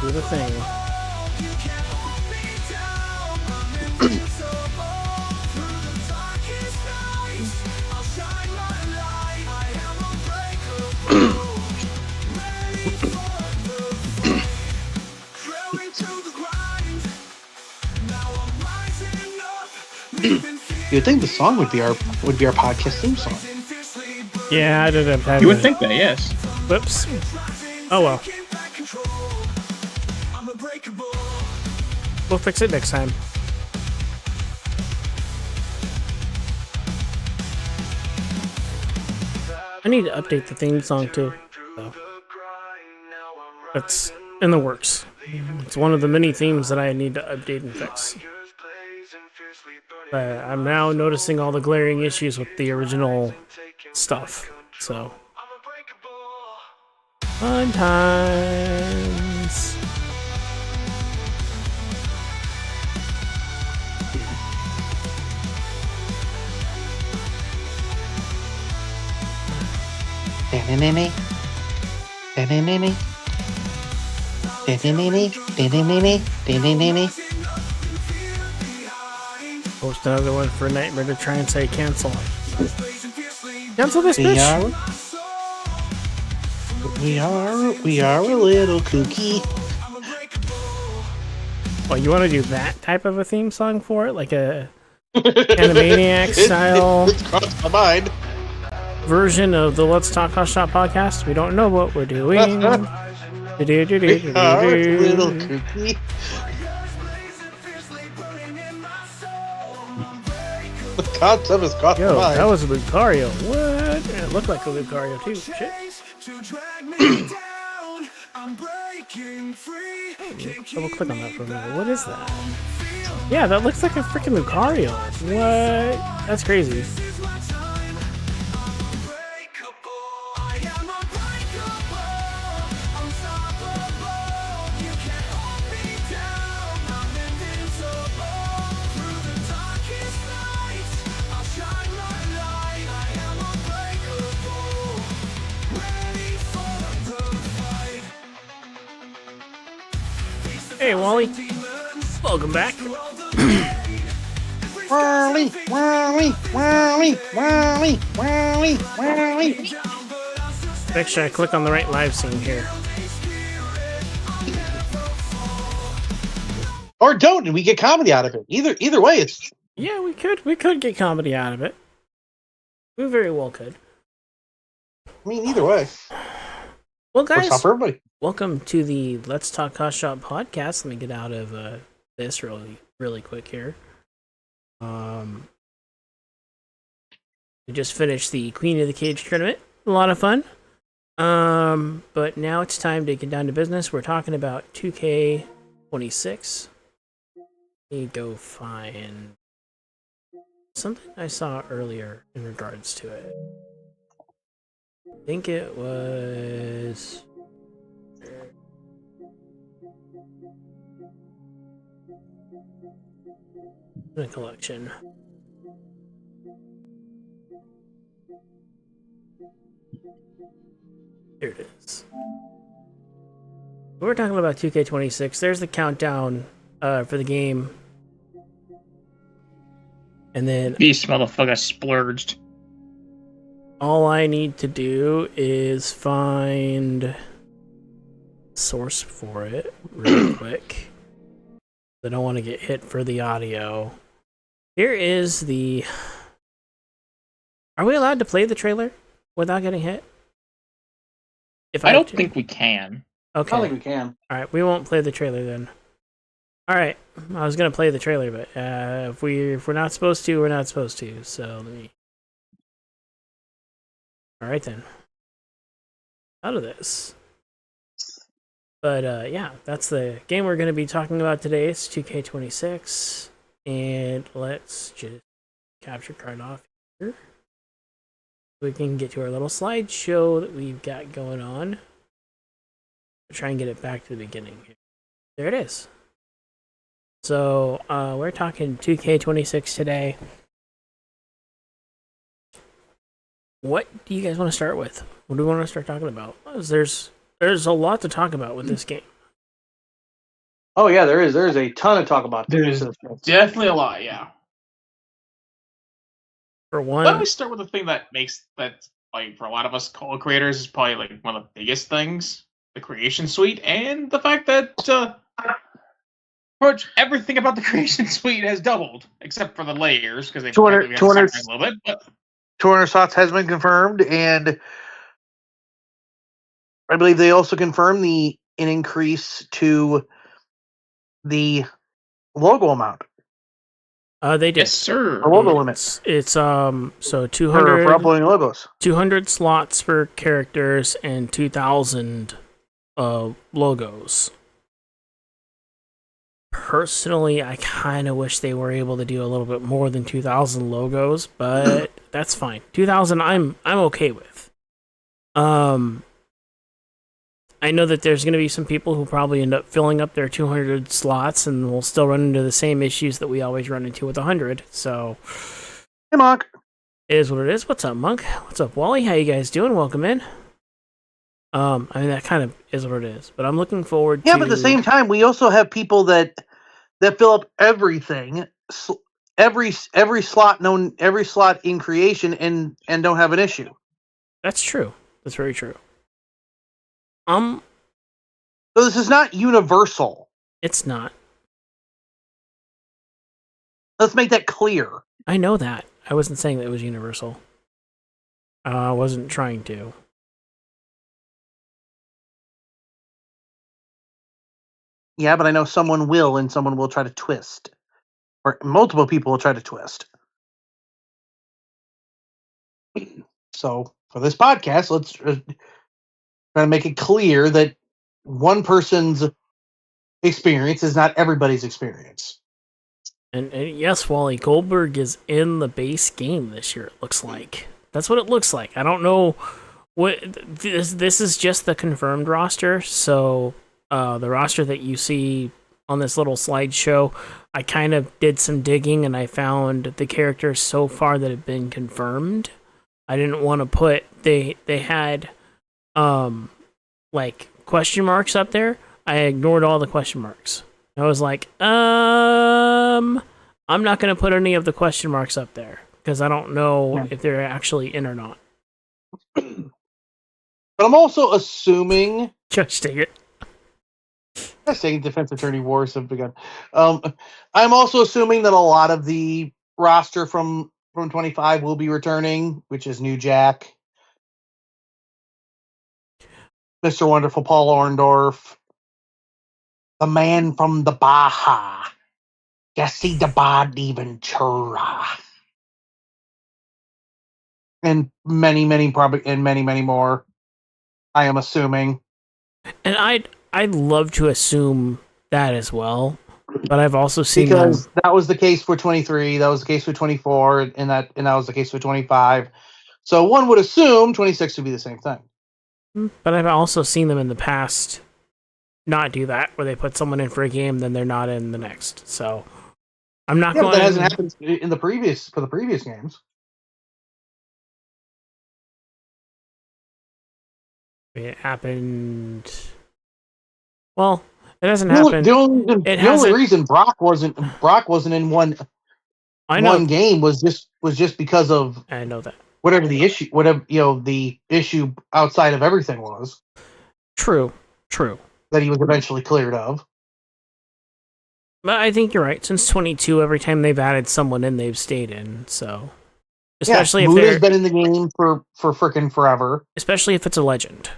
do the thing. You'd think the song would be our podcast theme song. Yeah, I didn't have. You would think that, yes. Whoops. Oh well. We'll fix it next time. I need to update the theme song too. So that's in the works. It's one of the many themes that I need to update and fix. But I'm now noticing all the glaring issues with the original stuff. So fun times. Post another one for Nightmare to try and say cancel. Cancel this bitch. We are a little kooky. Well, you want to do that type of a theme song for it, like a Animaniac style It's crossed my mind. version of the Let's Talk Hot Shot podcast? We don't know what we're doing. We are a little kooky. The concept is crossed my Yo, mind. that was a Lucario. What? It looked like a Lucario too. Shit. Double click on that for a minute. What is that? Yeah, that looks like a freaking Lucario. What? That's crazy. Hey, Wally. Welcome back. Wally. Make sure I click on the right live scene here. Or don't, and we get comedy out of it. Either way, it's Yeah, we could get comedy out of it. We very well could. either way. Well, Works out guys, for everybody. welcome to the Let's Talk Hot Shot podcast. Let me get out of this really quick here. We just finished the Queen of the Cage tournament. A lot of fun. But now it's time to get down to business. We're talking about 2K26. Let me go find something I saw earlier in regards to it. I think it was in a collection. Here it is. We're talking about 2K26. There's the countdown for the game. And then These motherfuckers splurged. all I need to do is find source for it really quick. I don't want to get hit for the audio. Here is the... Are we allowed to play the trailer without getting hit? If I don't think we can. Okay. I don't think we can. Alright, we won't play the trailer then. Alright, I was gonna play the trailer, but if we're not supposed to, we're not supposed to. So let me... Alright then. Out of this. But yeah, that's the game we're gonna be talking about today. It's 2K26. And let's just capture card off here. We can get to our little slideshow that we've got going on. Try and get it back to the beginning here. There it is. So we're talking 2K26 today. What do you guys want to start with? What do we want to start talking about? There's a lot to talk about with this game. Oh yeah, there is. There's a ton of talk about There's this. definitely a lot, yeah. For Why don't one, we start with the thing that makes that, like, for a lot of us CAW creators is probably like one of the biggest things: the creation suite, and the fact that pretty much everything about the creation suite has doubled, except for the layers, because they 200 we have to sacrifice a little bit. But 200 slots has been confirmed, and I believe they also confirmed an increase to the logo amount, they did. yes, sir. the logo limit It's so for 200, uploading logos. 200 slots for characters and 2,000 logos. Personally, I kind of wish they were able to do a little bit more than 2,000 logos, but that's fine. 2,000, I'm okay with. I know that there's going to be some people who probably end up filling up their 200 slots, and will still run into the same issues that we always run into with 100. So, Hey, Monk. it is what it is. What's up, Monk? What's up, Wally? How you guys doing? Welcome in. I mean, that kind of is what it is. But I'm looking forward to... Yeah, but at the same time, we also have people that fill up everything, every slot known, every slot in creation, and don't have an issue. That's true. That's very true. So this is not universal. It's not. Let's make that clear. I know that. I wasn't saying that it was universal. I wasn't trying to. Yeah, but I know someone will, and someone will try to twist. Or multiple people will try to twist. So, for this podcast, let's try to make it clear that one person's experience is not everybody's experience. And yes, Wally, Goldberg is in the base game this year, it looks like. That's what it looks like. I don't know what... This is just the confirmed roster, so the roster that you see on this little slideshow, I kind of did some digging, and I found the characters so far that have been confirmed. I didn't want to put... They had, like, question marks up there. I ignored all the question marks. I was like, I'm not going to put any of the question marks up there, because I don't know if they're actually in or not. But I'm also assuming... Just take it. Saying defense attorney wars have begun. I'm also assuming that a lot of the roster from 25 will be returning, which is New Jack, Mr. Wonderful Paul Orndorff, the man from the Baja, Jesse the Body Ventura, and many more. I am assuming. And I'd love to assume that as well, but I've also seen because that was the case for 23, that was the case for 24, and that was the case for 25. So one would assume 26 would be the same thing. But I've also seen them in the past not do that, where they put someone in for a game, then they're not in the next. So I'm not going. But that hasn't happened in the previous games. It happened. Well, it hasn't happened. The only reason Brock wasn't in one game was just because of, I know that, whatever the issue outside of everything was. True. That he was eventually cleared of. But I think you're right. Since 22, every time they've added someone in, they've stayed in. So, especially if Muda's been in the game for frickin' forever. Especially if it's a legend.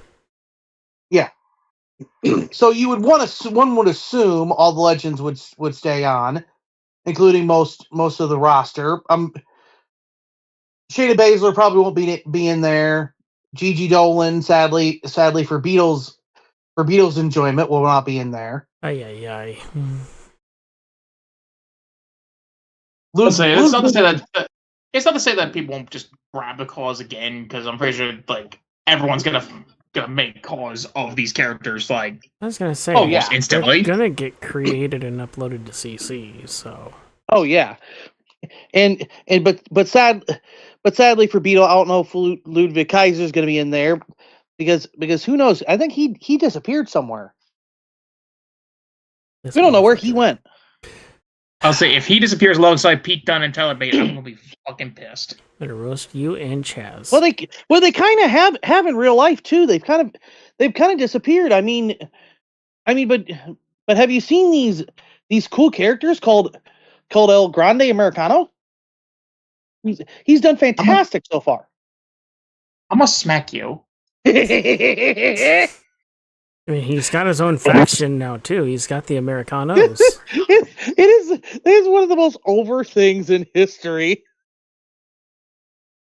Yeah. So you would one would assume all the legends would stay on, including most of the roster. Shayna Baszler probably won't be in there. Gigi Dolan, sadly for Beatles enjoyment, will not be in there. Aye. It's not to say that people won't just grab the cause again, because I'm pretty sure like everyone's gonna make cause of these characters like I was gonna say, instantly. They're gonna get created and uploaded to CC. So but sadly for Beetle, I don't know if Ludwig Kaiser is going to be in there because who knows? I think he disappeared somewhere. This We don't know where he motherfucker. went. I'll say if he disappears alongside Pete Dunne and Tyler Bate, I'm gonna be fucking pissed. Gonna roast you and Chaz. Well, they kind of have in real life too. They've kind of disappeared. I mean, but have you seen these cool characters called El Grande Americano? He's done fantastic so far. I'm gonna smack you. I mean, he's got his own faction now too. He's got the Americanos. it is one of the most over things in history.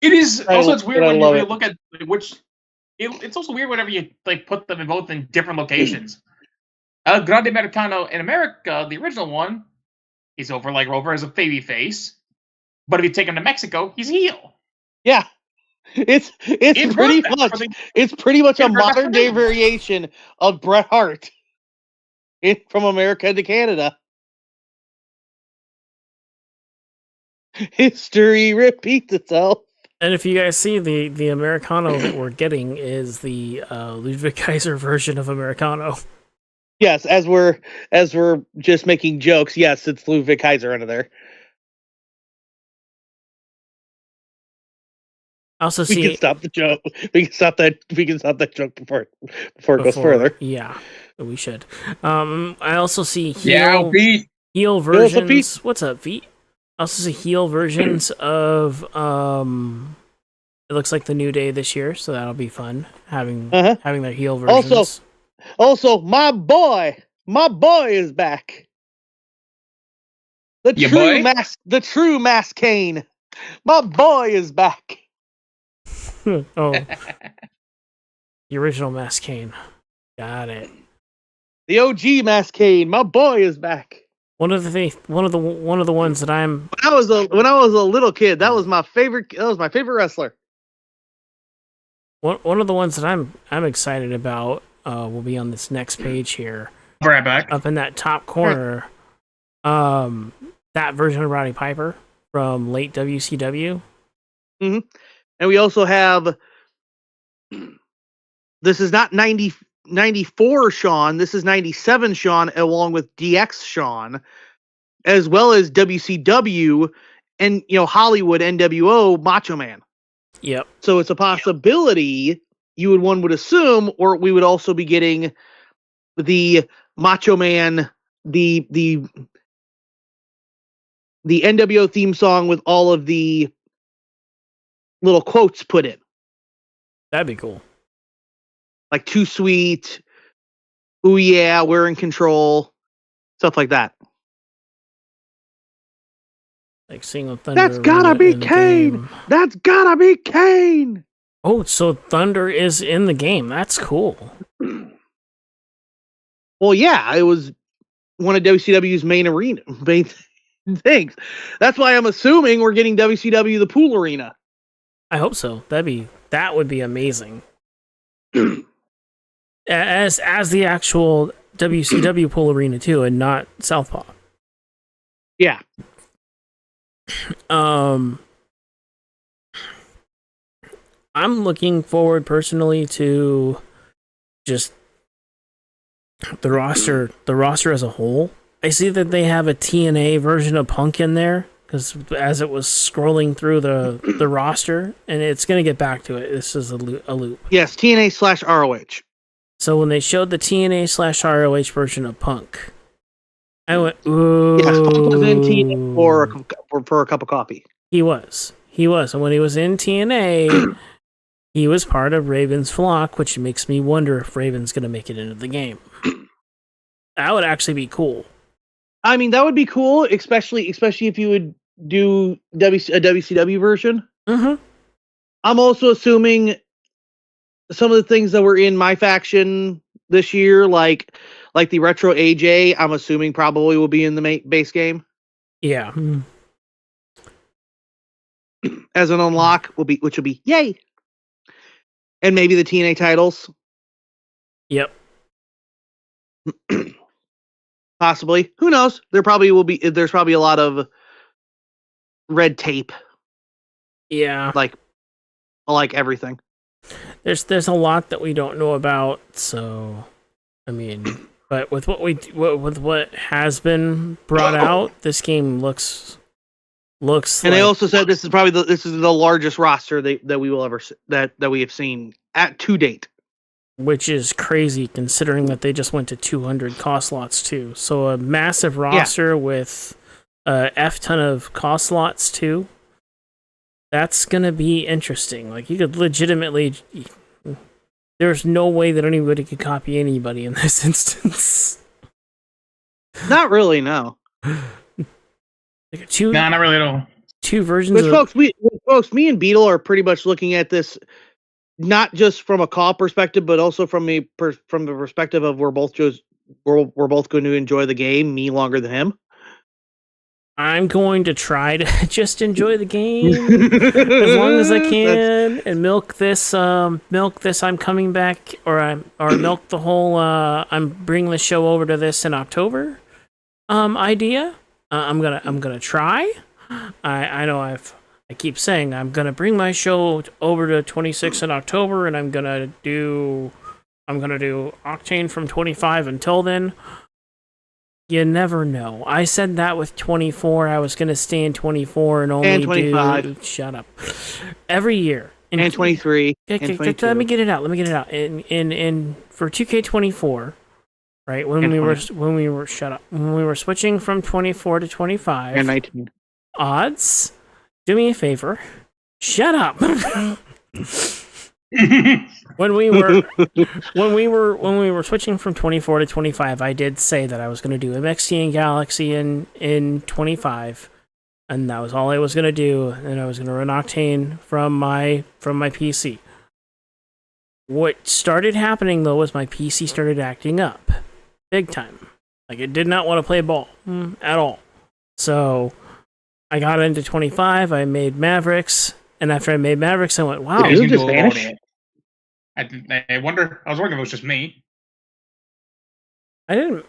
It is also it's weird I when love you it. look at which. It's also weird whenever you like put them in both in different locations. El Grande Americano in America, the original one, he's over as a baby face. But if you take him to Mexico, he's heel. Yeah, it's pretty much a modern day variation of Bret Hart from America to Canada. History repeats itself. And if you guys see the Americano that we're getting is the Ludwig Kaiser version of Americano. Yes, as we're just making jokes, yes, it's Ludwig Kaiser under there. I also We can stop the joke. We can stop that joke before it goes further. Yeah, we should. I also see heel versions. What's up, Pete? I also see heel versions of it looks like the New Day this year, so that'll be fun having their heel versions. Also, my boy is back. The true Mass Kane. My boy is back. Oh, the original Mass Kane. Got it. The OG Mass Kane. My boy is back. One of the ones that I'm. When I was a little kid, that was my favorite. That was my favorite wrestler. One of the ones that I'm excited about will be on this next page here. Right back up in that top corner. That version of Roddy Piper from late WCW. Mm-hmm. And we also have. This is not 94 Sean. This is 97 Sean, along with DX Sean, as well as WCW and Hollywood NWO Macho Man. Yep. So it's a possibility one would assume, or we would also be getting the Macho Man, the NWO theme song with all of the little quotes put in. That'd be cool. Like Too Sweet, Ooh Yeah, We're in Control, stuff like that. Like Single Thunder. That's gotta be Kane! That's gotta be Kane! Oh, so Thunder is in the game. That's cool. Well, yeah, it was one of WCW's main things. That's why I'm assuming we're getting WCW the Pool Arena. I hope so. That would be amazing. as the actual WCW Pool Arena too, and not Southpaw. Yeah. I'm looking forward personally to just the roster as a whole. I see that they have a TNA version of Punk in there because as it was scrolling through the roster, and it's going to get back to it. This is a loop. Yes, TNA/ROH. So when they showed the TNA/ROH version of Punk, I went, ooh. Yes, Punk was in TNA for a cup of coffee. He was. And when he was in TNA, he was part of Raven's flock, which makes me wonder if Raven's going to make it into the game. That would actually be cool. I mean, that would be cool, especially if you would do a WCW version. Mm-hmm. I'm also assuming some of the things that were in my faction this year, like the Retro AJ, I'm assuming probably will be in the base game. Yeah. As an unlock, which will be yay. And maybe the TNA titles. Yep. Possibly. Who knows? There's probably a lot of red tape. Yeah. Like everything. There's a lot that we don't know about, so I mean But with what has been brought out, this game looks. And they also said this is probably the largest roster that we will ever that we have seen to date. Which is crazy considering that they just went to 200 cost slots too. So a massive roster with a F ton of cost slots too. That's gonna be interesting. Like you could legitimately. There's no way that anybody could copy anybody in this instance. Not really, no. Like not really at all. Two versions. But folks, me and Beetle are pretty much looking at this not just from a CAW perspective, but also from the perspective of we're both going to enjoy the game. Me longer than him. I'm going to try to just enjoy the game as long as I can and milk this. I'm coming back, or milk the whole. I'm bringing the show over to this in October. Idea. I'm gonna try. I know I keep saying I'm gonna bring my show over to 26 in October, and I'm gonna do Octane from 25 until then. You never know. I said that with 24. I was gonna stay in 24 and only 25. Shut up. Every year. And 23. And 22. Let me get it out. In for 2K24, right? When we were shut up. When we were switching from 24 to 25. And 19. Odds. Do me a favor. Shut up. when we were switching from 24 to 25, I did say that I was going to do MXT and Galaxy in 25, and that was all I was going to do, and I was going to run Octane from my PC. What started happening though was my PC started acting up big time. Like it did not want to play ball at all. So I got into 25, I made Mavericks, and after I made Mavericks, I went, wow. Did you just vanish? I wonder. I was wondering if it was just me. I didn't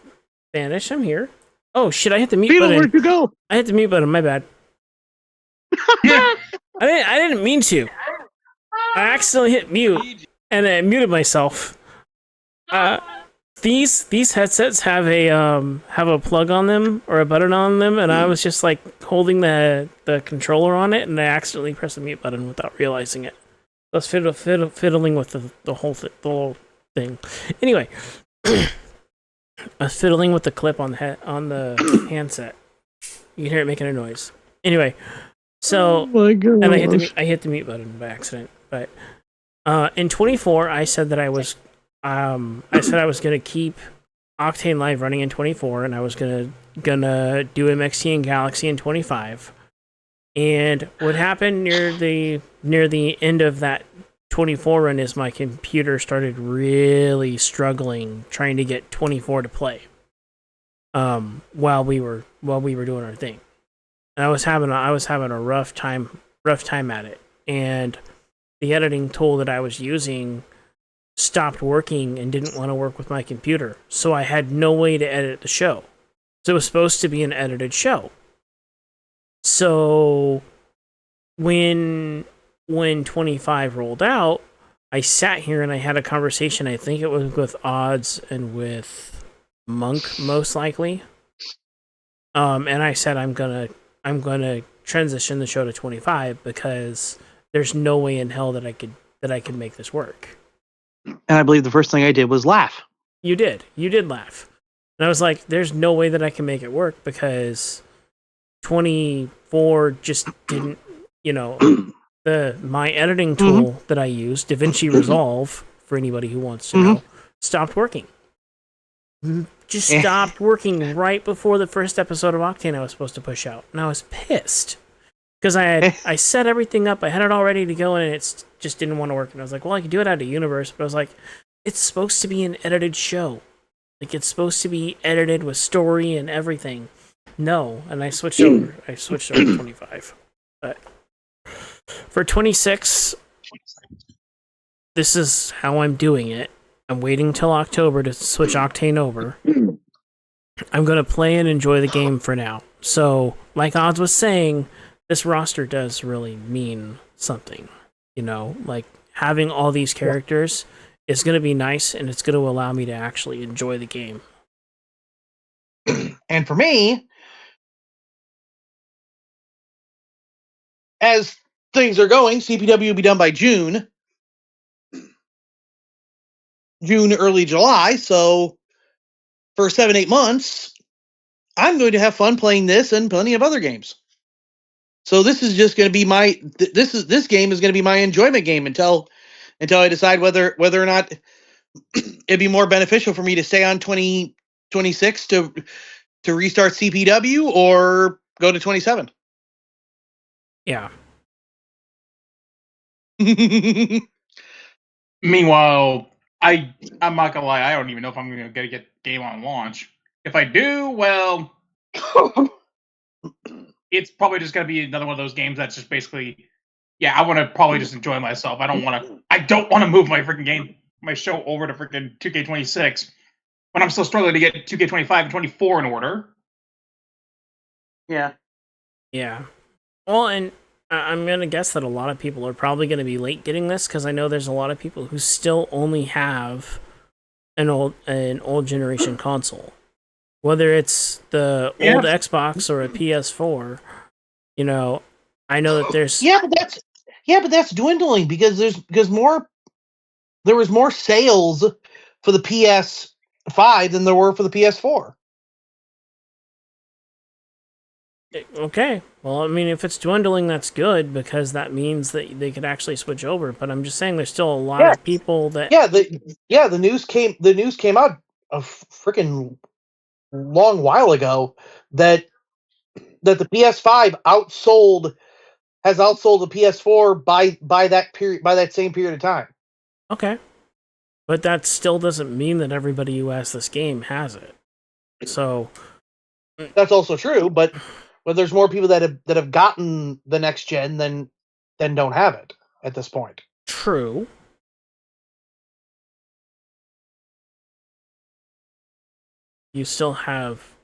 vanish. I'm here. Oh shit! I hit the mute Beetle, button. where'd you go? I hit the mute button. My bad. I didn't mean to. I accidentally hit mute and I muted myself. These headsets have a plug on them or a button on them, and I was just like holding the controller on it, and I accidentally pressed the mute button without realizing it. I was fiddling with the whole thing. Anyway, I was fiddling with the clip on the handset. You can hear it making a noise. Anyway, so and I hit the mute button by accident. But in 24, I said that I was gonna keep Octane Live running in 24, and I was gonna do MXT and Galaxy in 25. And what happened near the end of that 24 run is my computer started really struggling trying to get 24 to play. While we were doing our thing, and I was having a rough time at it, and the editing tool that I was using stopped working and didn't want to work with my computer, so I had no way to edit the show. So it was supposed to be an edited show. So when 25 rolled out, I sat here and I had a conversation. I think it was with Odds and with Monk, most likely. And I said I'm gonna transition the show to 25 because there's no way in hell that I could make this work. And I believe the first thing I did was laugh. You did laugh. And I was like, there's no way that I can make it work because 24 just didn't, my editing tool that I use, DaVinci Resolve, for anybody who wants to know, stopped working. Just stopped working right before the first episode of Octane I was supposed to push out. And I was pissed. Because I set everything up, I had it all ready to go, and it just didn't want to work. And I was like, well, I could do it out of Universe, but I was like, it's supposed to be an edited show. Like, it's supposed to be edited with story and everything. No, and I switched over. To 25. But for 26, this is how I'm doing it. I'm waiting till October to switch Octane over. I'm going to play and enjoy the game for now. So, like Odds was saying, this roster does really mean something. Like having all these characters is going to be nice, and it's going to allow me to actually enjoy the game And for me, as things are going, CPW will be done by June, early July. So for 7-8 months, I'm going to have fun playing this and plenty of other games. So this is just going to be this game is going to be my enjoyment game until I decide whether or not it'd be more beneficial for me to stay on 2026 to restart CPW or go to 27. Yeah. Meanwhile, I'm not gonna lie, I don't even know if I'm gonna get game on launch. If I do, well, it's probably just gonna be another one of those games that's just basically, yeah, I want to probably just enjoy myself. I don't want to move my freaking my show over to freaking 2K26 when I'm still struggling to get 2K25 and 24 in order. Yeah. Yeah. Well, and I'm going to guess that a lot of people are probably going to be late getting this because I know there's a lot of people who still only have an old generation console. Whether it's the old Xbox or a PS4, you know, I know that there's but that's dwindling because there was more sales for the PS5 than there were for the PS4. Okay. Well, I mean, if it's dwindling, that's good because that means that they could actually switch over. But I'm just saying, there's still a lot of people that. The news came out a freaking long while ago that the PS5 has outsold the PS4 by that same period of time. Okay. But that still doesn't mean that everybody who has this game has it. So that's also true, but there's more people that have gotten the next gen than don't have it at this point. True. You still have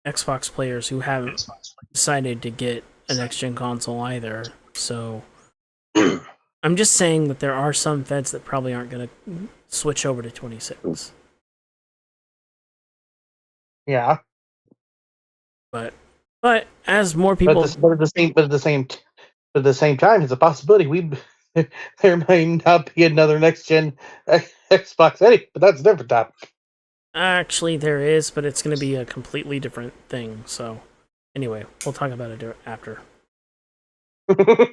Xbox players who haven't decided to get a next gen console either. So I'm just saying that there are some feds that probably aren't going to switch over to 26. Yeah. But as more people, but at the same time, it's a possibility there might not be another next gen Xbox but that's a different topic. Actually, there is, but it's going to be a completely different thing. So, anyway, we'll talk about it after. A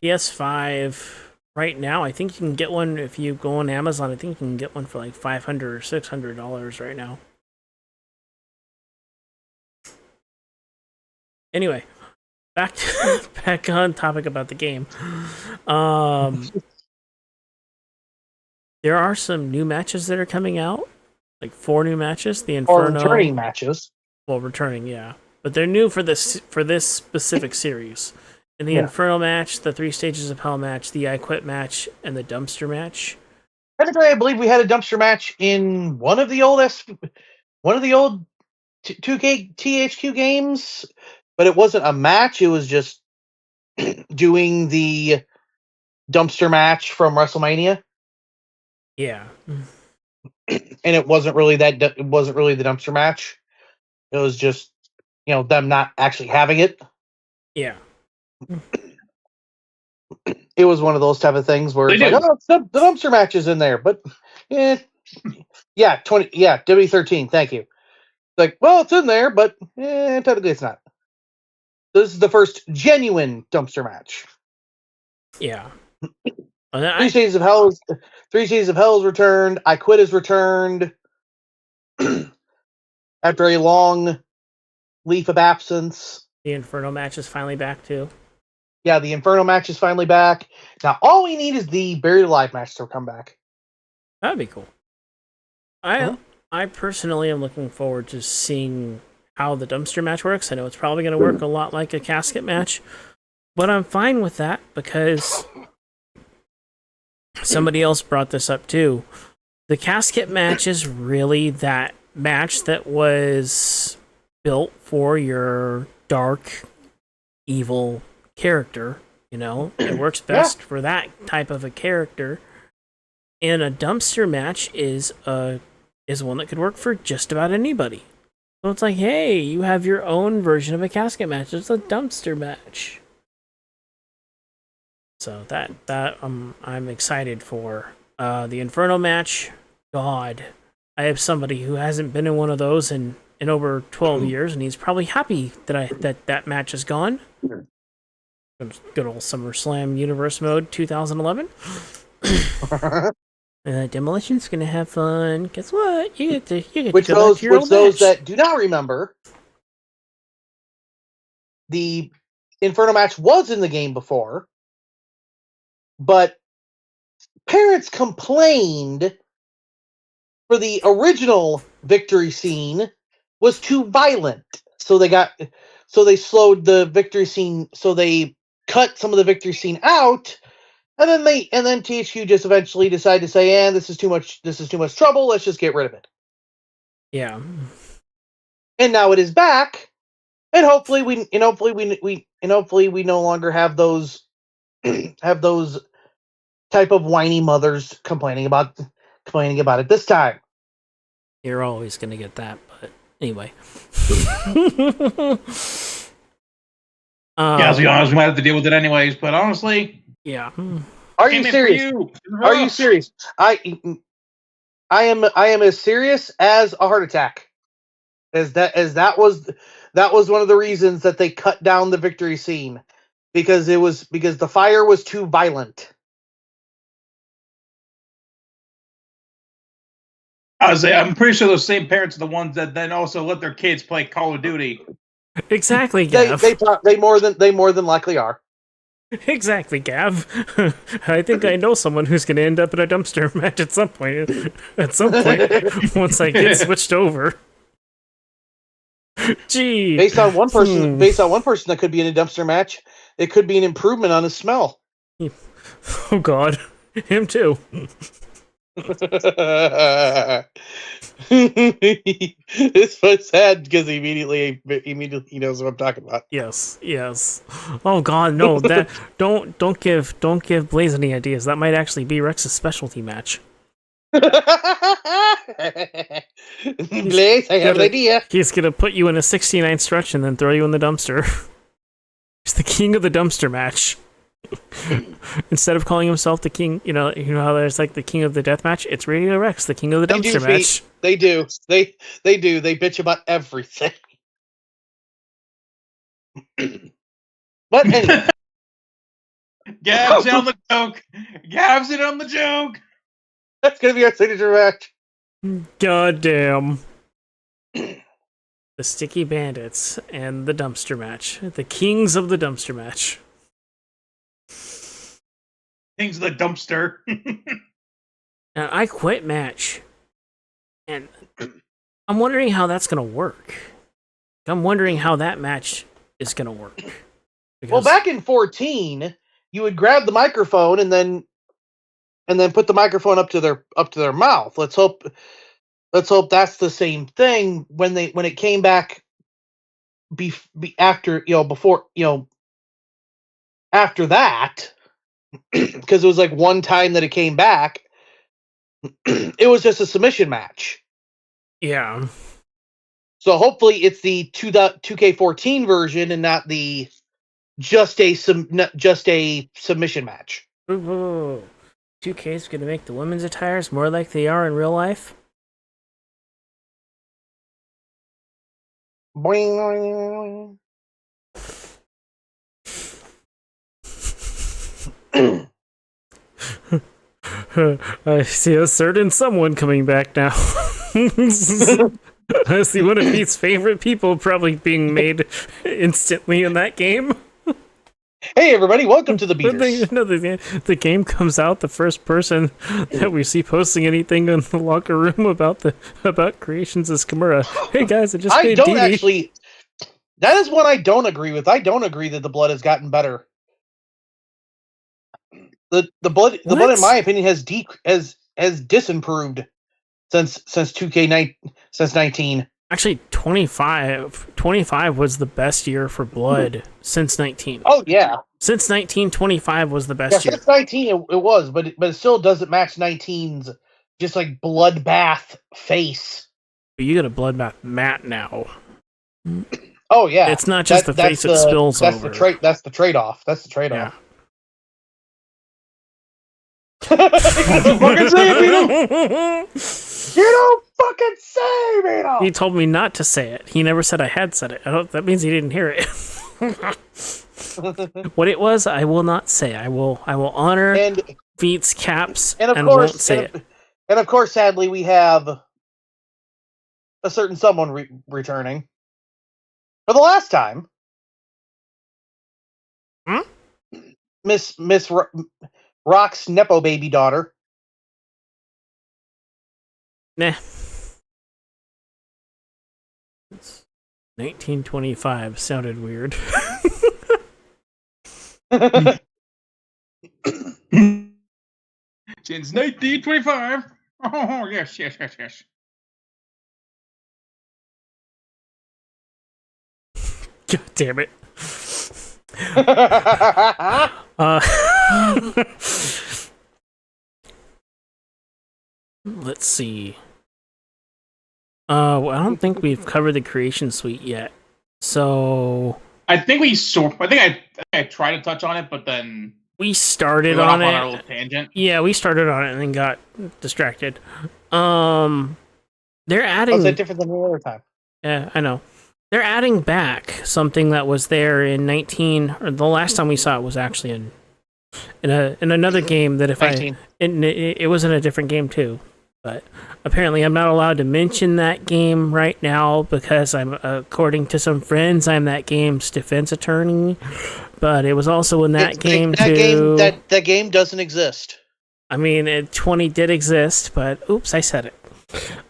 PS5 right now. I think you can get one if you go on Amazon. I think you can get one for like $500 or $600 right now. Anyway, back on topic about the game. There are some new matches that are coming out, like 4 new matches. The Inferno, or returning matches. Well, returning, yeah, but they're new for this specific series. In the Inferno match, the 3 Stages of Hell match, the I Quit match, and the Dumpster match. Technically, I believe we had a dumpster match in one of the old 2K THQ games, but it wasn't a match. It was just doing the dumpster match from WrestleMania. Yeah. And it wasn't really the dumpster match. It was just, them not actually having it. Yeah. It was one of those type of things where it's like, the dumpster match is in there, but W13, thank you. Like, well, it's in there, but technically it's not. This is the first genuine dumpster match. Yeah. 3 Stages of Hell is returned. I Quit is returned after a long leave of absence. The Inferno match is finally back too. Yeah, the Inferno match is finally back. Now all we need is the Buried Alive match to come back. That'd be cool. I personally am looking forward to seeing how the dumpster match works. I know it's probably going to work a lot like a casket match, but I'm fine with that because somebody else brought this up too. The casket match is really that match that was built for your dark, evil character. It works best for that type of a character. And a dumpster match is one that could work for just about anybody. So it's like, hey, you have your own version of a casket match. It's a dumpster match. So that I'm excited for. The Inferno match. God, I have somebody who hasn't been in one of those in over 12 years, and he's probably happy that match is gone. Good old SummerSlam Universe Mode 2011. Demolition's gonna have fun. Guess what? You get to go back to your old those match. that do not remember, the Inferno match was in the game before, but parents complained for the original victory scene was too violent. So they slowed the victory scene, so they cut some of the victory scene out, and then THQ just eventually decided to say, this is too much trouble, let's just get rid of it. Yeah. And now it is back, and hopefully we no longer have those have those type of whiny mothers complaining about it this time. You're always gonna get that, but anyway. Yeah, to be honest, we might have to deal with it anyways. But honestly, yeah. Are you serious? Are you serious? I am as serious as a heart attack. As that was one of the reasons that they cut down the victory scene, because the fire was too violent. I'm pretty sure those same parents are the ones that then also let their kids play Call of Duty. Exactly, Gav. They more than likely are. Exactly, Gav. I think I know someone who's going to end up in a dumpster match at some point. Once I get switched over. Gee. Based on one person that could be in a dumpster match, it could be an improvement on his smell. Oh God, him too. It's so sad because he immediately knows what I'm talking about. Yes. Oh God, no! That don't give Blaze any ideas. That might actually be Rex's specialty match. Blaze, I have an idea. He's gonna put you in a 69 stretch and then throw you in the dumpster. It's the king of the dumpster match. Instead of calling himself the king, you know how there's like the king of the death match. It's Radio Rex, the king of the dumpster match. They do. They bitch about everything. But anyway, Gabs on the joke. Gabs it on the joke. That's gonna be our signature match. God damn. The Sticky Bandits and the dumpster match. The kings of the dumpster match. Kings of the dumpster. Now, I quit match. And I'm wondering how that's going to work. I'm wondering how that match is going to work. Well, back in 14, you would grab the microphone and then put the microphone up to their mouth. Let's hope that's the same thing when it came back after that, because it was like one time that it came back. It was just a submission match. Yeah. So hopefully it's the 2K14 version and not the just a submission match. Ooh. 2K is going to make the women's attires more like they are in real life. Boing. I see a certain someone coming back now. I see one of Pete's favorite people probably being made instantly in that game. Hey everybody, welcome to the Beaters. The game comes out, the first person that we see posting anything in the locker room about creations is Kimura. Hey guys, I just made DD. That is one I don't agree with. I don't agree that the blood has gotten better. The blood in my opinion has disimproved since 19. Actually, 25 was the best year for blood since 19. Oh yeah, Since 1925 was the yeah. best year. Since 19, it was, but it still doesn't match 19's just like bloodbath face. But you got a bloodbath mat now. Oh yeah, It's not just the face that spills over. That's the trade-off. That's the trade-off. Yeah. Fucking say it, Vito! You don't fucking say, Vito! He told me not to say it. He never said I had said it. That means he didn't hear it. What it was, I will not say. I will honor Feet's caps and won't say it. And of course, sadly, we have a certain someone returning for the last time. Miss Rock's nepo baby daughter. Nah. 1925 sounded weird. Since 1925. Oh, yes. God damn it. Let's see. Well, I don't think we've covered the creation suite yet. So I think I tried to touch on it, but then we started we went on off it. on our little tangent. Yeah, we started on it and then got distracted. They're adding. Was that different than the other time? Yeah, I know. They're adding back something that was there in 19. Or the last time we saw it was actually in another game that if 19. it was in a different game too. But apparently, I'm not allowed to mention that game right now because according to some friends, I'm that game's defense attorney. But it was also in that game too. That game doesn't exist. I mean, 20 did exist, but oops, I said it.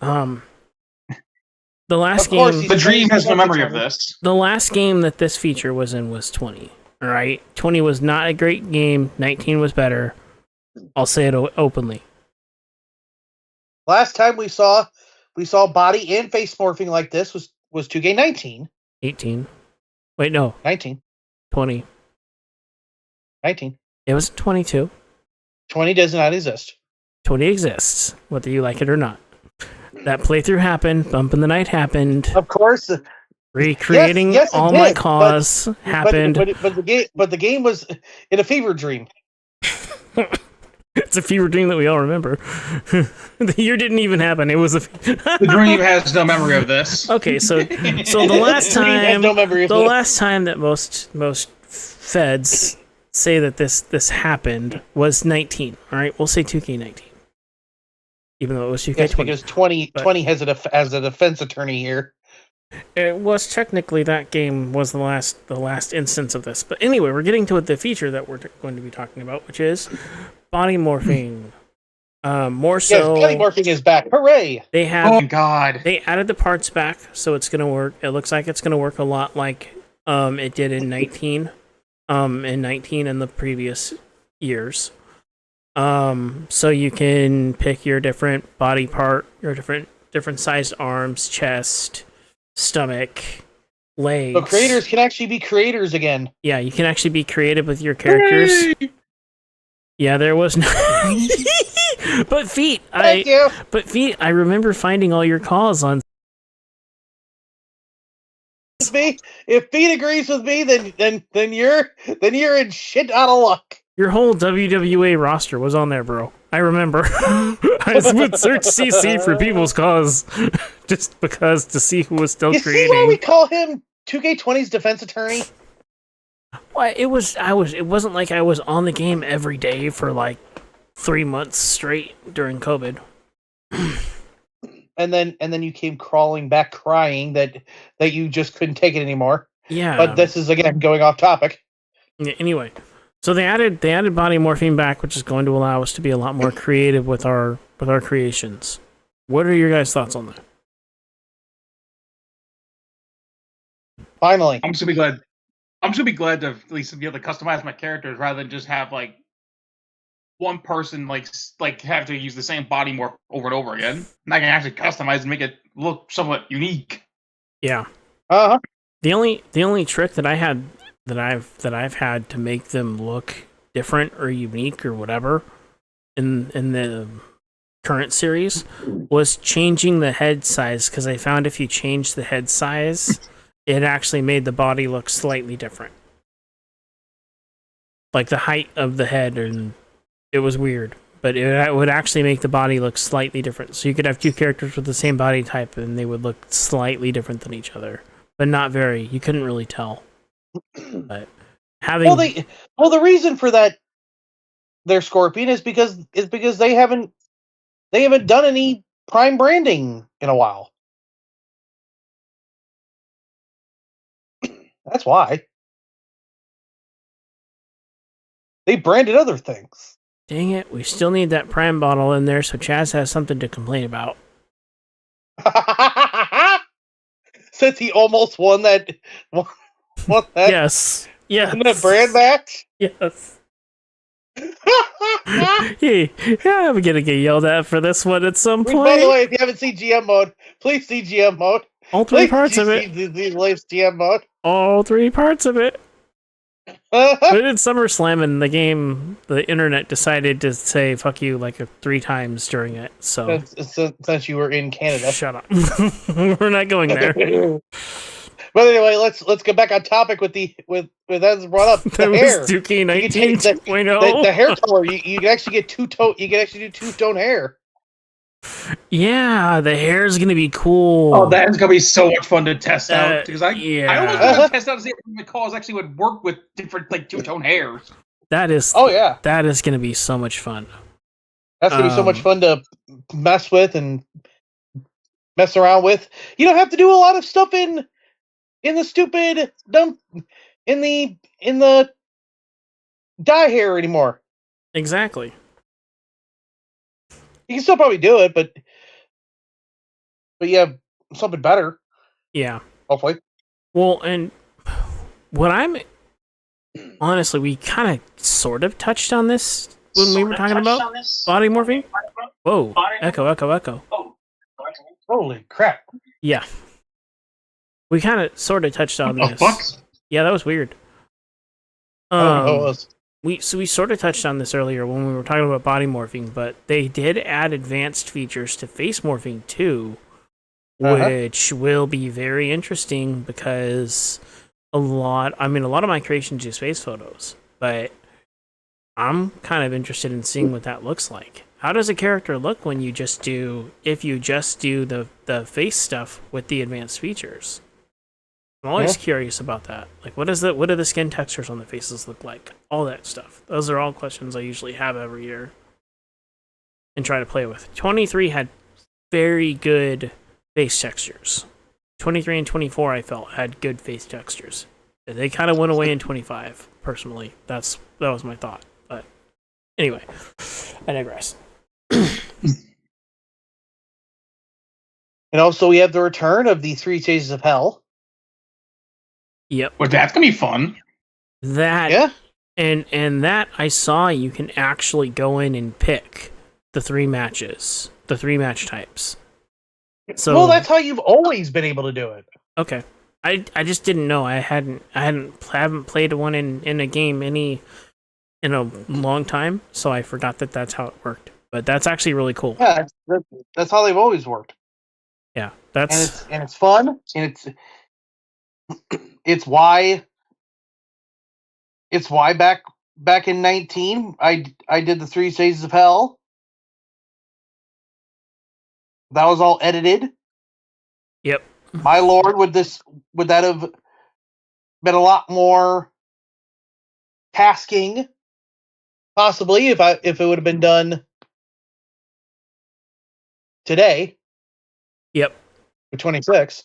The last game. The Dream has no memory of this. The last game that this feature was in was 20. All right, 20 was not a great game. 19 was better. I'll say it openly. Last time we saw body and face morphing like this was 2K19. 18. Wait, no. 19. 20. 19. It was 22. 20 does not exist. 20 exists, whether you like it or not. That playthrough happened. Bump in the Night happened. Of course. Recreating yes, All My Cause happened. But the game was in a fever dream. It's a fever dream that we all remember. The year didn't even happen. It was a. The Dream has no memory of this. Okay, so the last time, last time that most feds say that this happened was 19. All right, we'll say 2K19, even though it was 2K20. Yes, because 20 has a defense attorney here. It was technically that game was the last instance of this. But anyway, we're getting to the feature that we're going to be talking about, which is body morphing. More so, yes, body morphing is back. Hooray! They have. Oh God! They added the parts back, so it's going to work. It looks like it's going to work a lot like it did in 19. In 19 and the previous years. So you can pick your different body part, your different sized arms, chest, stomach, legs. So creators can actually be creators again. Yeah, you can actually be creative with your characters. Hooray! Yeah, there was no. But Feet, Thank you. I remember finding all your calls on. If Feet agrees with me, then you're in shit out of luck. Your whole WWA roster was on there, bro. I remember. I would search CC for people's cause just because to see who was still creating. See why we call him 2K20's defense attorney? Well, it wasn't like I was on the game every day for like 3 months straight during COVID. And then you came crawling back crying that you just couldn't take it anymore. Yeah. But this is again going off topic. Yeah, anyway, so they added body morphing back, which is going to allow us to be a lot more creative with our creations. What are your guys' thoughts on that? Finally. I'm just gonna be glad to at least be able to customize my characters rather than just have like one person like have to use the same body morph over and over again. And I can actually customize and make it look somewhat unique. Yeah. Uh-huh. The only trick that I've had to make them look different or unique or whatever in the current series was changing the head size, because I found if you change the head size, it actually made the body look slightly different. Like the height of the head, and it was weird, but it would actually make the body look slightly different. So you could have two characters with the same body type and they would look slightly different than each other, but not very. You couldn't really tell. But having the reason for that their Scorpion is because they haven't done any Prime branding in a while. That's why. They branded other things. Dang it, we still need that Prime bottle in there so Chaz has something to complain about. Since he almost won that Yes. the brand match. Yes. Hey, I'm gonna get yelled at for this one at some point. By the way, if you haven't seen GM mode, please see GM mode. All three parts of it. These lives GM mode. All three parts of it. But in SummerSlam in the game, the internet decided to say "fuck you" like 3 times during it. So since you were in Canada, shut up. We're not going there. But anyway, let's get back on topic with as brought up the that hair. Was 2K19 2.0. The hair color. You can actually get two-tone. You can actually do two-tone hair. Yeah, the hair is gonna be cool. Oh, that's gonna be so much fun to test out, because I almost want to test out to see if the CAWs actually would work with different like two-tone hairs. That is. Oh yeah. That is gonna be so much fun. That's gonna be so much fun to mess with and mess around with. You don't have to do a lot of stuff in the stupid dumb in the dye hair anymore. Exactly. You can still probably do it, but yeah, something better. Yeah. Hopefully. Well, and what I'm honestly, we kind of sort of touched on this when we were talking about body morphing. Whoa! Echo. Holy crap! Yeah. We kind of sort of touched on this. Fuck? Yeah, that was weird. I don't know what it was. We sort of touched on this earlier when we were talking about body morphing, but they did add advanced features to face morphing too, which will be very interesting because a lot of my creations use face photos, but I'm kind of interested in seeing what that looks like. How does a character look when you just do the face stuff with the advanced features? I'm always curious about that. Like, what do the skin textures on the faces look like? All that stuff. Those are all questions I usually have every year and try to play with. 23 had very good face textures. 23 and 24, I felt, had good face textures. They kind of went away in 25, personally. That was my thought. But anyway, I digress. And also, we have the return of the 3 Stages of Hell. Yep. Well, that's gonna be fun. That and that I saw you can actually go in and pick the 3 matches, the 3 match types. So well, that's how you've always been able to do it. Okay. I just didn't know. I haven't played one in a game in a long time, so I forgot that's how it worked. But that's actually really cool. Yeah, that's how they've always worked. Yeah, that's and it's fun, and it's why back in 19 I did the 3 Stages of Hell. That was all edited. Yep. My lord, would that have been a lot more tasking? Possibly, if it would have been done today. Yep. With 26.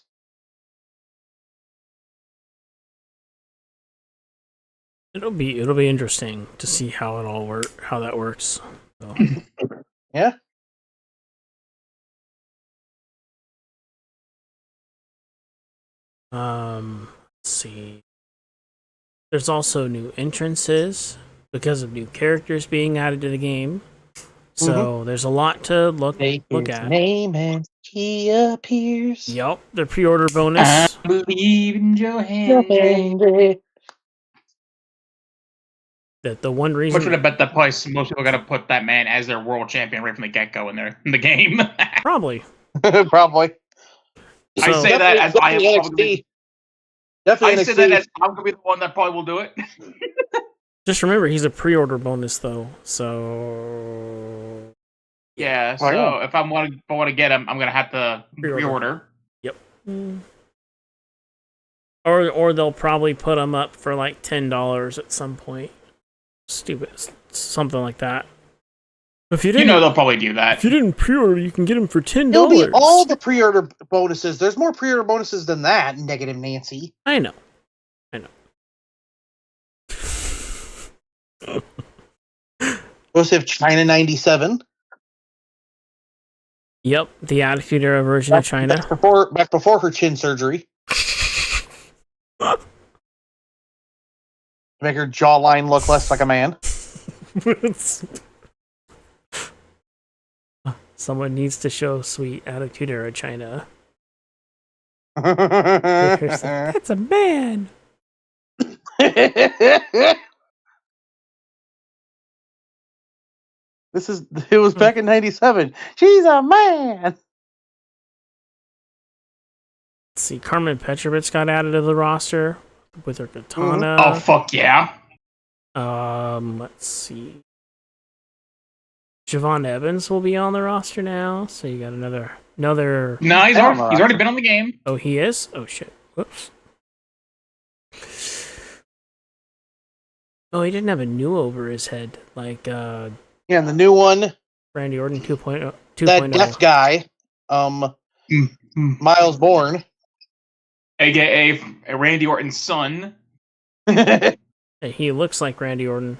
It'll be interesting to see how that works. So. Yeah. Let's see. There's also new entrances because of new characters being added to the game. So there's a lot to look Take his at. name and he appears. Yep, the pre-order bonus. I believe in Joe Hendry. That the one Much reason would I bet that probably most people are gonna put that man as their world champion right from the get-go in the game. probably. Probably. I So- say that as I am Definitely probably, NXT. Definitely I say that NXT. as I'm gonna be the one that probably will do it. Just remember, he's a pre-order bonus though. So Yeah, Oh, so yeah. if I want to get him, I'm gonna have to pre-order. Yep. Or they'll probably put them up for like $10 at some point. Stupid, something like that. If you You didn't, know they'll probably do that. if you didn't pre-order, you can get them for $10. It'll be all the pre-order bonuses. There's more pre-order bonuses than that, Negative Nancy. I know. We also have China 97. Yep, the Attitude Era version of China. Back before her chin surgery. Make her jawline look less like a man. Someone needs to show sweet Attitude Era China. That's a man. It was back in 97. She's a man. Let's see, Carmen Petrovich got added to the roster with her katana. Oh fuck yeah! Let's see. Javon Evans will be on the roster now, so you got another. No, he's Hell no. already been on the game. Oh, he is. Oh shit. Whoops. Oh, he didn't have a new over his head like Yeah, and the new one, Randy Orton 2.0. that deaf guy, Miles Bourne. AKA Randy Orton's son. He looks like Randy Orton.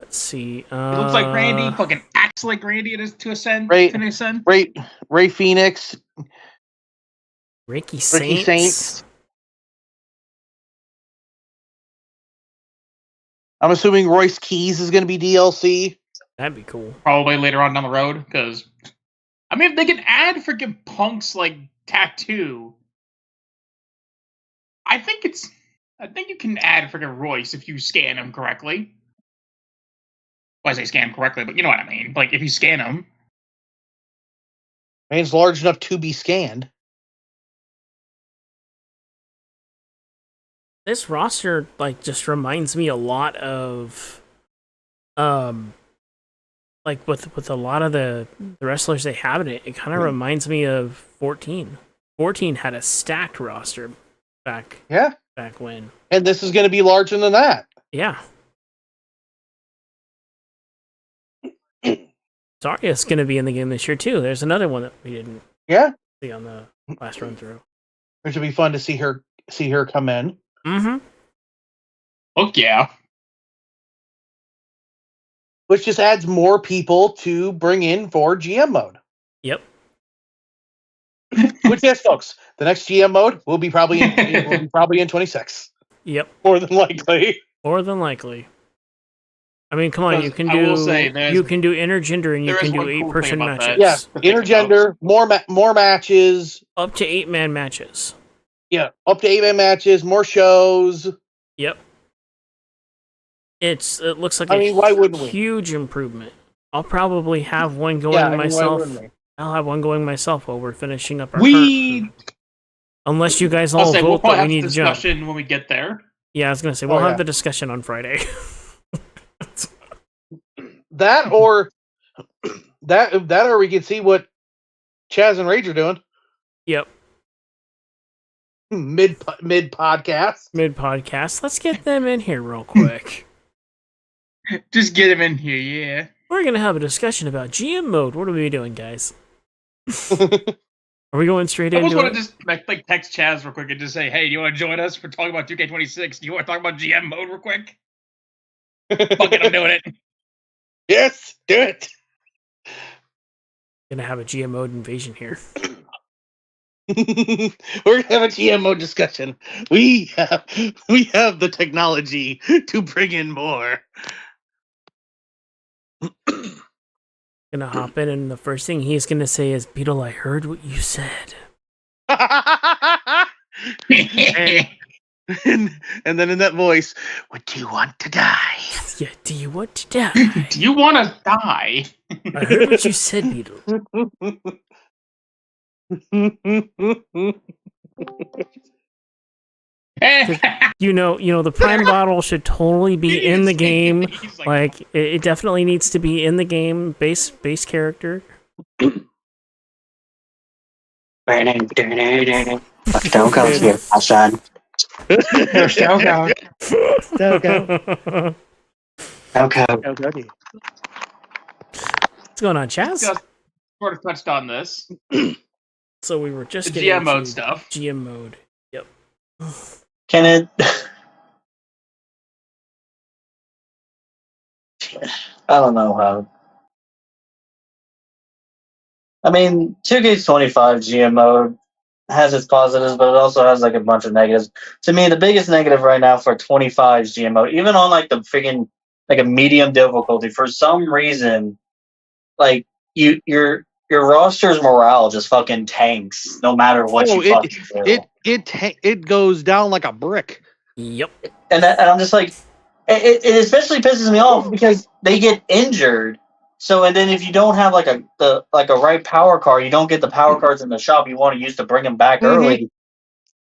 Let's see. He looks like Randy, fucking acts like Randy to ascend. Right. To ascend. Ray Phoenix. Ricky Saints. Ricky Saints. I'm assuming Royce Keys is going to be DLC. That'd be cool. Probably later on down the road, because I mean, if they can add freaking Punk's like tattoo, I think you can add freaking Royce if you scan him correctly. Well, I say scan him correctly, but you know what I mean. Like if you scan him. Man's large enough to be scanned. This roster like just reminds me a lot of like with a lot of the wrestlers they have in it, it kind of reminds me of 14. 14 had a stacked roster back when. And this is going to be larger than that. Yeah. Zarya's going to be in the game this year too. There's another one that we didn't see on the last run through. Which would be fun to see her come in. Mm-hmm. Fuck yeah. Which just adds more people to bring in for GM mode. Yep. Which, yes, folks, the next GM mode will be probably in 26. Yep. More than likely. More than likely. I mean, come on, you can I will do say, intergender and you there can is do one cool 8-person thing about matches. that. Yeah, to think intergender, more matches. Up to 8-man matches. Yeah, up to 8-man matches, more shows. Yep. It looks like why wouldn't we? huge improvement. I'll probably have one going Yeah, myself. why wouldn't we? I'll have one going myself while we're finishing up our unless you guys I'll all say vote we'll probably that we have need a to jump. discussion when we get there. Yeah, I was gonna say we'll yeah. have the discussion on Friday. That or we can see what Chaz and Rage are doing Yep. mid podcast. Mid podcast. Let's get them in here real quick. Just get him in here, yeah. We're gonna have a discussion about GM mode. What are we doing, guys? Are we going straight I almost into want it? to just like text Chaz real quick and just say, "Hey, do you want to join us for talking about 2K26? Do you want to talk about GM mode real quick?" Fuck it, I'm doing it. Yes, do it. Gonna have a GM mode invasion here. We're gonna have a GM mode discussion. We have the technology to bring in more. gonna hop in, and the first thing he's gonna say is, "Beetle, I heard what you said." and then in that voice, "Would you want to die?" Yeah, do you want to die? Do you want to die? I heard what you said, Beetle. You know, the Prime bottle should totally be in the game. He's Like, it definitely needs to be in the game. Base character. Don't go here, my son. Don't go. Okay. What's going on, Chaz? Just sort of touched on this. So we were just The getting GM mode into stuff. GM mode. Yep. Can it? I don't know how. I mean, 2K25 GM mode has its positives, but it also has like a bunch of negatives. To me, the biggest negative right now for 25's GM mode, even on like the freaking like a medium difficulty, for some reason, like your roster's morale just fucking tanks no matter what you fucking do. It goes down like a brick. Yep. And I'm just like, it especially pisses me off because they get injured. So and then if you don't have like a right power card, you don't get the power cards in the shop you want to use to bring them back early.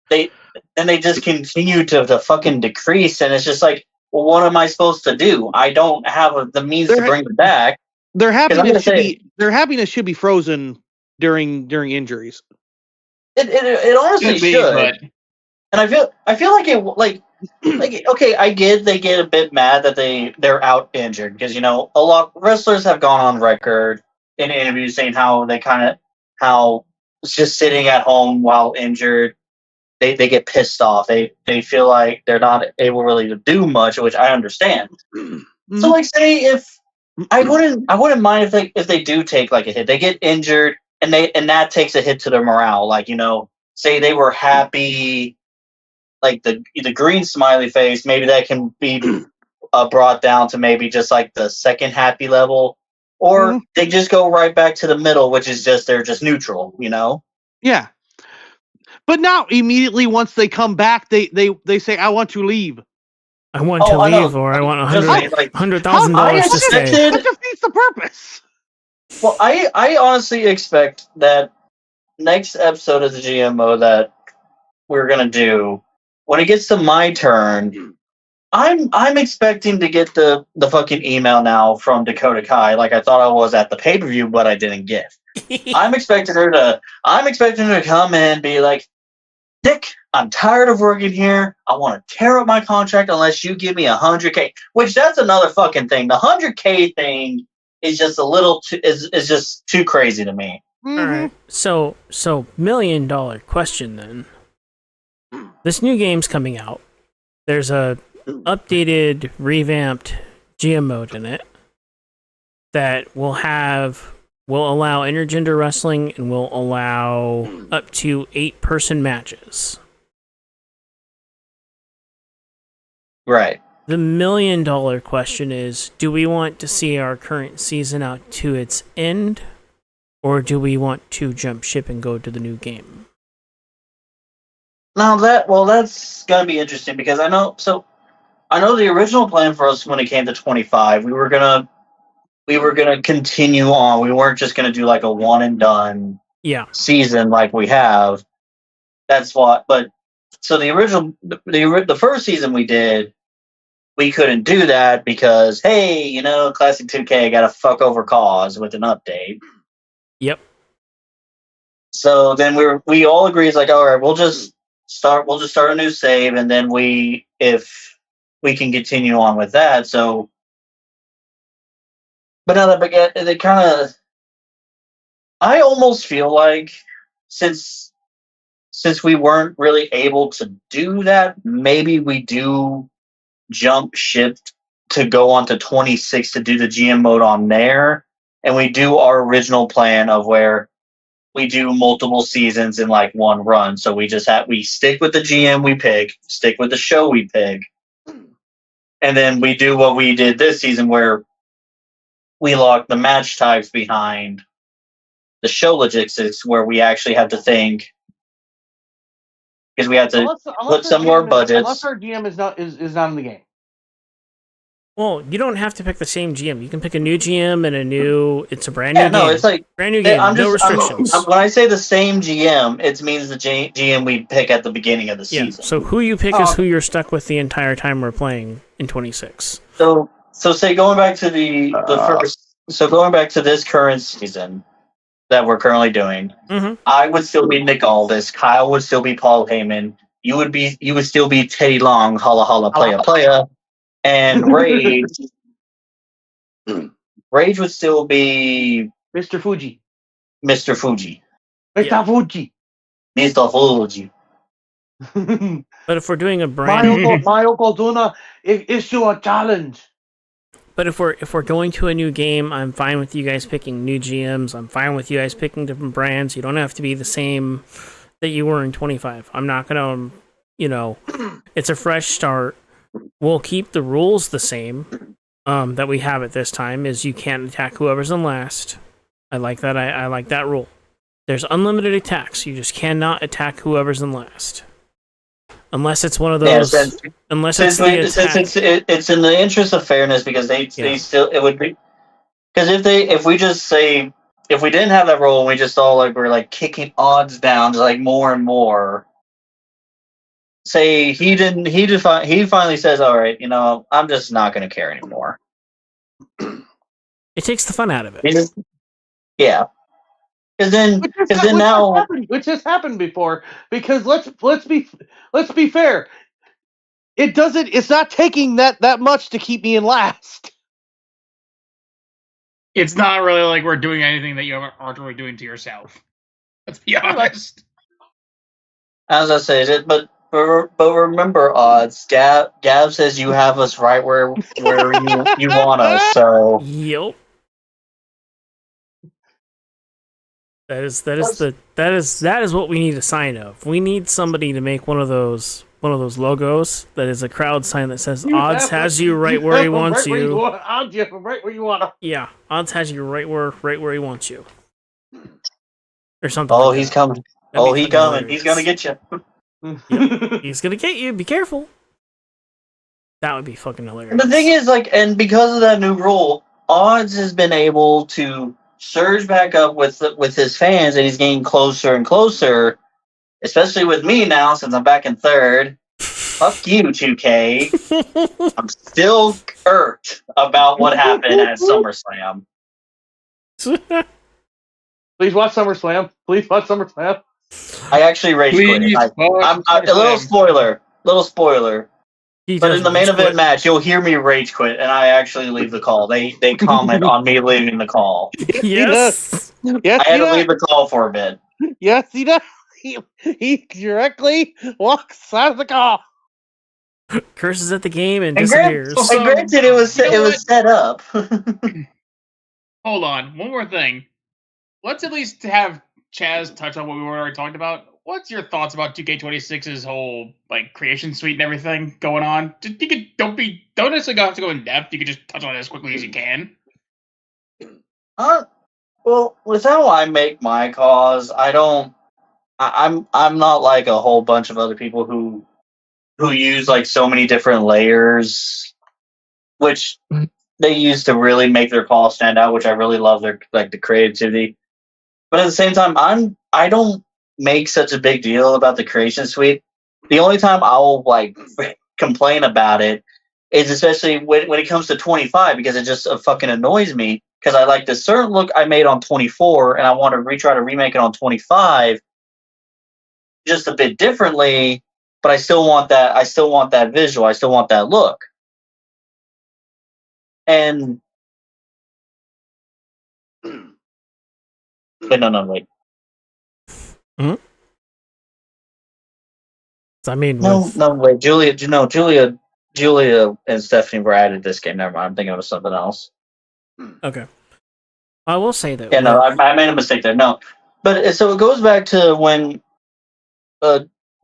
They just continue to fucking decrease, and it's just like, well, what am I supposed to do? I don't have the means to bring them back. Their happiness should be frozen during injuries. It honestly should. But And I feel like it like okay, I get they get a bit mad that they're out injured because a lot of wrestlers have gone on record in interviews saying how just sitting at home while injured they get pissed off. They feel like they're not able really to do much, which I understand. So like say if I wouldn't mind if they do take like a hit. They get injured and that takes a hit to their morale. Like, say they were happy, like the green smiley face, maybe that can be brought down to maybe just like the second happy level, or they just go right back to the middle, which is just they're just neutral, Yeah. But now immediately once they come back, they say, "I want to leave." I want to leave, or I want $100,000 to stay. That defeats the purpose. Well, I honestly expect that next episode of the GMO that we're gonna do, when it gets to my turn, I'm expecting to get the fucking email now from Dakota Kai, like I thought I was at the pay-per-view, but I didn't get. I'm expecting her to come in and be like, "Dick, I'm tired of working here. I want to tear up my contract unless you give me $100K." Which that's another fucking thing. The $100K thing is just a little is just too crazy to me. All right. So $1 million question then. This new game's coming out. There's a updated, revamped GM mode in it that will allow intergender wrestling and will allow up to 8-person matches. Right. The $1 million question is, do we want to see our current season out to its end, or do we want to jump ship and go to the new game? Now that's gonna be interesting because I know the original plan for us when it came to 25, we were gonna continue on. We weren't just gonna do like a one and done season like we have. That's what. But so the first season we did, we couldn't do that because hey, Classic 2K got a fuck over cause with an update. Yep. So then we all agreed, it's like, all right, we'll just start a new save, and then if we can continue on with that. So, but now that they kind of, I almost feel like since we weren't really able to do that, maybe we do jump ship to go on to 26 to do the GM mode on there, and we do our original plan of where we do multiple seasons in like one run. So we stick with the GM we pick, stick with the show we pick, and then we do what we did this season where we lock the match types behind the show logistics, where we actually have to think, because we have to put some more budgets. Unless our GM is not in the game. Well, you don't have to pick the same GM. You can pick a new GM and it's a brand new game. No, it's like brand new game, no restrictions. When I say the same GM, it means the GM we pick at the beginning of the season. So who you pick is who you're stuck with the entire time we're playing in 26. So say going back to going back to this current season that we're currently doing, I would still be Nick Aldis, Kyle would still be Paul Heyman, you would still be Teddy Long, holla holla playa, and Rage would still be Mr. Fuji. Mr. Fuji. Mr. Fuji. Mr. Fuji. But if we're doing a brand Mario Calduna, issue a challenge. But if we're going to a new game, I'm fine with you guys picking new GMs. I'm fine with you guys picking different brands. You don't have to be the same that you were in 25. I'm not gonna, it's a fresh start. We'll keep the rules the same that we have at this time. Is you can't attack whoever's in last. I like that. I like that rule. There's unlimited attacks. You just cannot attack whoever's in last. Unless it's one of those. It's in the interest of fairness, because they still, it would be, because if we didn't have that rule and we just all we're like kicking odds down to like more and more. Say he finally says, all right, I'm just not going to care anymore. It takes the fun out of it. Yeah. Which has happened before. Because let's be fair. It's not taking that much to keep me in last. It's not really like we're doing anything that you aren't really doing to yourself. Let's be honest. As I say, but remember, odds. Gab says you have us right where you want us. So yep. That is what we need a sign of. We need somebody to make one of those logos that is a crowd sign that says odds has you right where he wants you. Odds have him right where you want him. Yeah, odds has you right where he wants you. Or something. Oh, he's coming. He's coming. He's gonna get you. Yep. He's gonna get you. Be careful. That would be fucking hilarious. And the thing is, and because of that new rule, odds has been able to surge back up with his fans, and he's getting closer and closer. Especially with me now, since I'm back in third. Fuck you, 2K. I'm still irked about what happened at SummerSlam. Please watch SummerSlam. I actually rage quit. I'm a little spoiler. But in the main event match, you'll hear me rage quit, and I actually leave the call. They comment on me leaving the call. Yes. Yes, I had to leave the call for a bit. Yes, he does. He directly walks out of the call. Curses at the game and disappears. Granted, it was set up. Hold on, one more thing. Let's at least have Chaz touch on what we already talked about. What's your thoughts about 2K26's whole creation suite and everything going on? Don't necessarily have to go in depth. You could just touch on it as quickly as you can. Well, with how I make my calls, I'm not like a whole bunch of other people who use so many different layers, which they use to really make their call stand out, which I really love their the creativity. But at the same time, I don't make such a big deal about the creation suite. The only time I'll complain about it is especially when it comes to 25, because it just fucking annoys me, because I like this certain look I made on 24 and I want to try to remake it on 25 just a bit differently, but I still want that visual, I still want that look. And wait. Mm-hmm. I mean, wait. Julia and Stephanie were added this game. Never mind. I'm thinking of something else. Okay. I will say that. Yeah, no, I made a mistake there. No, but so it goes back to when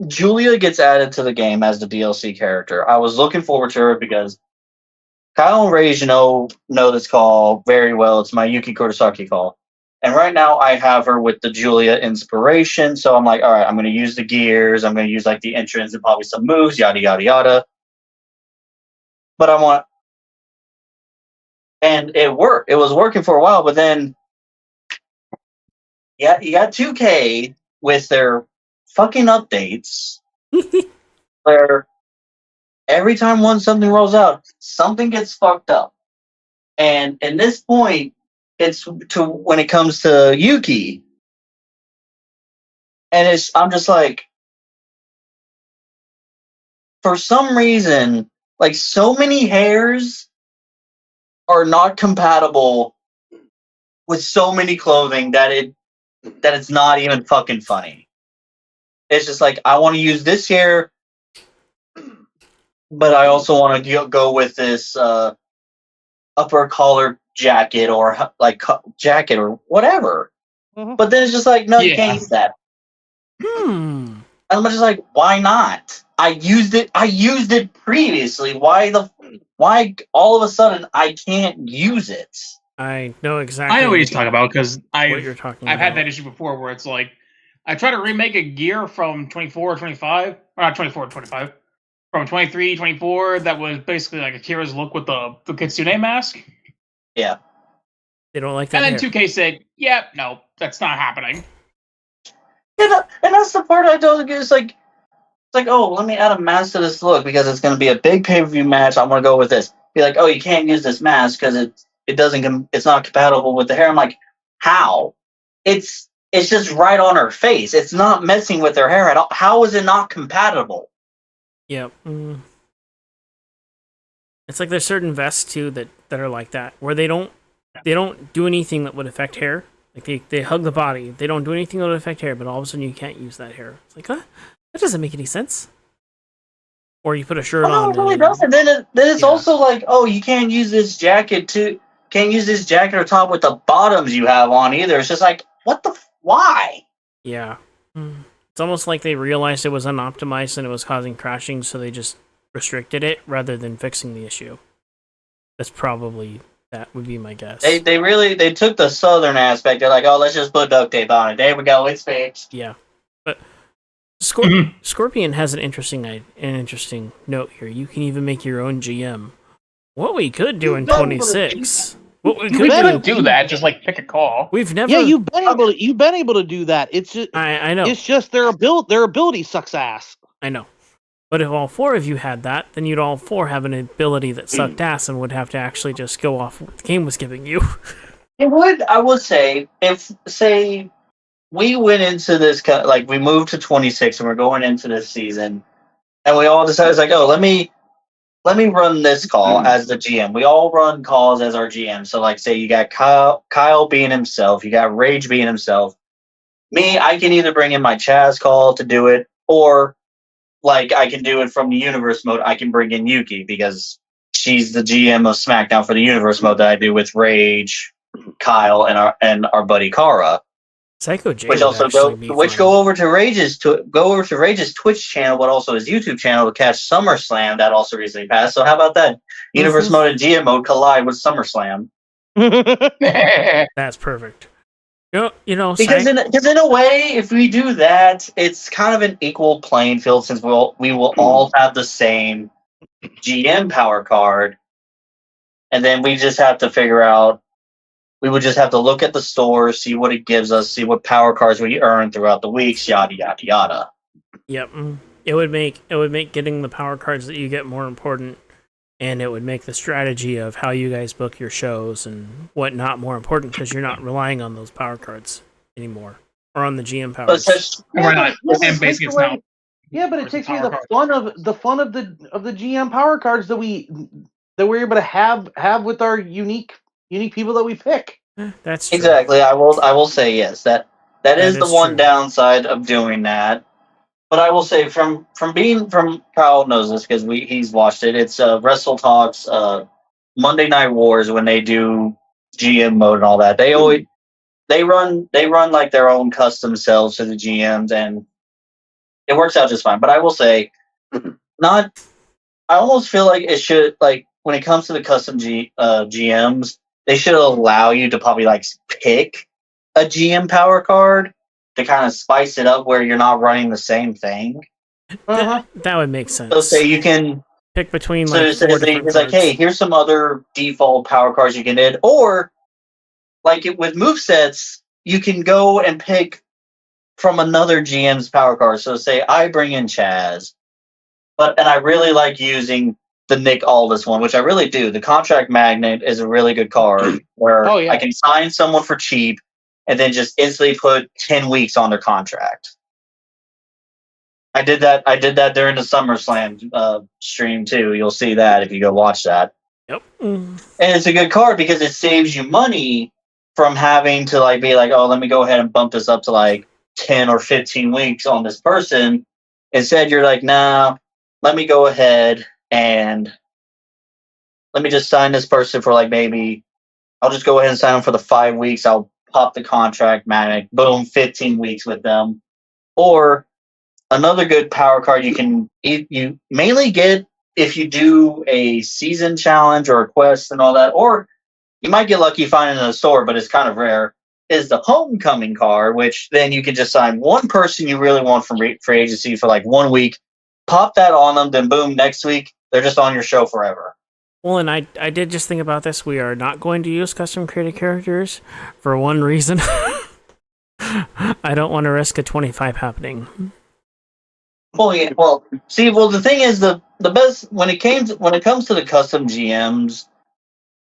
Julia gets added to the game as the DLC character. I was looking forward to her because Kyle and Rage know this call very well. It's my Yuki Kurosaki call. And right now I have her with the Julia inspiration. So I'm like, all right, I'm going to use the gears. I'm going to use like the entrance and probably some moves, yada, yada, yada. But I want, and it worked. It was working for a while, but then, yeah, you got 2K with their fucking updates where every time something rolls out, something gets fucked up. And at this point, it's to when it comes to Yuki, and I'm just like, for some reason, like so many hairs are not compatible with so many clothing that it's not even fucking funny. It's just like I want to use this hair, but I also want to go with this upper collar jacket or like jacket or whatever. Mhm. But then it's just like, no, you Yeah. can't use that. Hmm. And I'm just like, why not? I used it previously. Why all of a sudden I can't use it? I know exactly I know what he's talking about because what you're talking I've about. had that issue before where it's like I try to remake a gear from 24 or 25, or not 24 or 25, from 23, 24 that was basically like Akira's look with the Kitsune mask. Yeah. They don't like that And then hair. 2K said, "Yep, no, that's not happening." And that's the part I don't get. It's like, oh, let me add a mask to this look because it's going to be a big pay-per-view match. I'm going to go with this. Be like, oh, you can't use this mask because it's not compatible with the hair. I'm like, how? It's just right on her face. It's not messing with her hair at all. How is it not compatible? Yep. It's like there's certain vests too that are like that, where they don't do anything that would affect hair. Like they hug the body. They don't do anything that would affect hair, but all of a sudden you can't use that hair. It's like, huh? That doesn't make any sense. Or you put a shirt Oh, no, on. it really and- doesn't. Then it's Yeah. also like, oh, you can't use this jacket too. Can't use this jacket or top with the bottoms you have on either. It's just like, what the? Why? Yeah. It's almost like they realized it was unoptimized and it was causing crashing, so they just restricted it rather than fixing the issue. That would be my guess. They took the southern aspect. They're like, oh, let's just put duct tape on it. There we go. It's fixed. Yeah. But Scorpion has an interesting note here. You can even make your own GM. What we could do in 26. What we You could could do. do that, just like pick a call. We've never. Yeah, you've been able to do that. It's just I know. it's just their ability sucks ass. I know. But if all four of you had that, then you'd all four have an ability that sucked ass and would have to actually just go off what the game was giving you. It would. I would say if we went into this like we moved to 26 and we're going into this season, and we all decided it's like, oh, let me run this call as the GM. We all run calls as our GM. So like, say you got Kyle being himself, you got Rage being himself. Me, I can either bring in my Chaz call to do it, or like I can do it from the universe mode. I can bring in Yuki because she's the GM of SmackDown for the universe mode that I do with Rage, Kyle, and our buddy Kara. Psycho J Which would also actually be fun. go over to Rage's Twitch channel, but also his YouTube channel to catch SummerSlam that also recently passed. So how about that? Universe mode and GM mode collide with SummerSlam. That's perfect. You know, Because in a way, if we do that, it's kind of an equal playing field since we will all have the same GM power card, and then we just have to figure out. We would just have to look at the store, see what it gives us, see what power cards we earn throughout the weeks, yada yada yada. Yep. It would make getting the power cards that you get more important, and it would make the strategy of how you guys book your shows and whatnot more important because you're not relying on those power cards anymore or on the GM powers. We're not. but And basically, it's now. Yeah, but it Where's takes the away power the fun of the GM power cards that we're able to have with our unique people that we pick. That's true. Exactly. I will say yes. That is the one true. downside of doing that. But I will say from Kyle knows this because he's watched it. It's Wrestle Talks, Monday Night Wars when they do GM mode and all that. They run like their own custom selves to the GMs and it works out just fine. But I will say, I almost feel like it should like when it comes to the custom GMs, they should allow you to probably like pick a GM power card to kind of spice it up where you're not running the same thing. That would make sense. So say you can pick between so like so four say different it's cards. like, hey, here's some other default power cards you can hit, or like with movesets, you can go and pick from another GM's power card. So say I bring in Chaz, and I really like using the Nick Aldis one, which I really do. The Contract Magnet is a really good card where I can sign someone for cheap and then just instantly put 10 weeks on their contract. I did that during the SummerSlam stream too. You'll see that if you go watch that. Yep. And it's a good card because it saves you money from having to like be like, oh, let me go ahead and bump this up to like 10 or 15 weeks on this person. Instead, you're like, nah, let me go ahead and let me just sign this person for like maybe I'll just go ahead and sign them for the 5 weeks. I'll pop the contract magnet, boom, 15 weeks with them. Or another good power card you mainly get if you do a season challenge or a quest and all that, or you might get lucky finding it in a store, but it's kind of rare, is the homecoming card, which then you can just sign one person you really want from free agency for like 1 week, pop that on them, then boom, next week, they're just on your show forever. Well, and I did just think about this. We are not going to use custom created characters for one reason. I don't want to risk a 25 happening. Well, yeah. The thing is, the best when it comes to the custom GMs,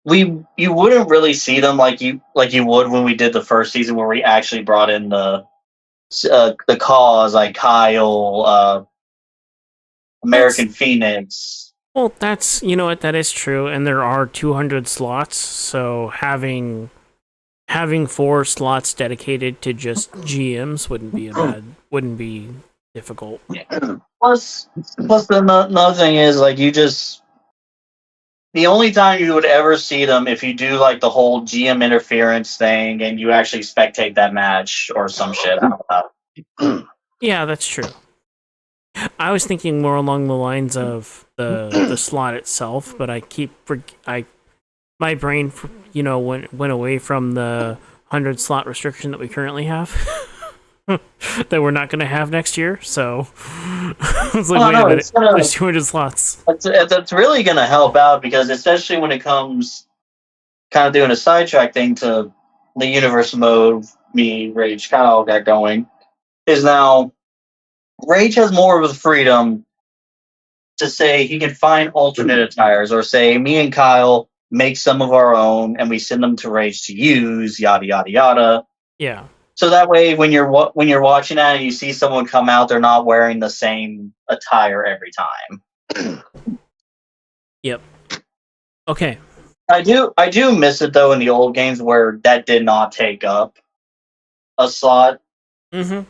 you wouldn't really see them like you would when we did the first season where we actually brought in the CAWs like Kyle, American Phoenix. Well, you know what, that is true, and there are 200 slots, so having 4 slots dedicated to just GMs wouldn't be difficult. Yeah. Plus another thing is like the only time you would ever see them if you do like the whole GM interference thing and you actually spectate that match or some shit. I don't know. Yeah, that's true. I was thinking more along the lines of the slot itself, but my brain went away from the 100 slot restriction that we currently have. That we're not going to have next year, so it's like, wait a minute, there's 200 slots. That's really going to help out because especially when it comes kind of doing a sidetrack thing to the universe mode me, Rage, Kyle got going, is now Rage has more of the freedom to say he can find alternate attires or say me and Kyle make some of our own and we send them to Rage to use, yada, yada, yada. Yeah. So that way, when you're watching that and you see someone come out, they're not wearing the same attire every time. Yep. Okay. I do miss it though in the old games where that did not take up a slot. Mm-hmm.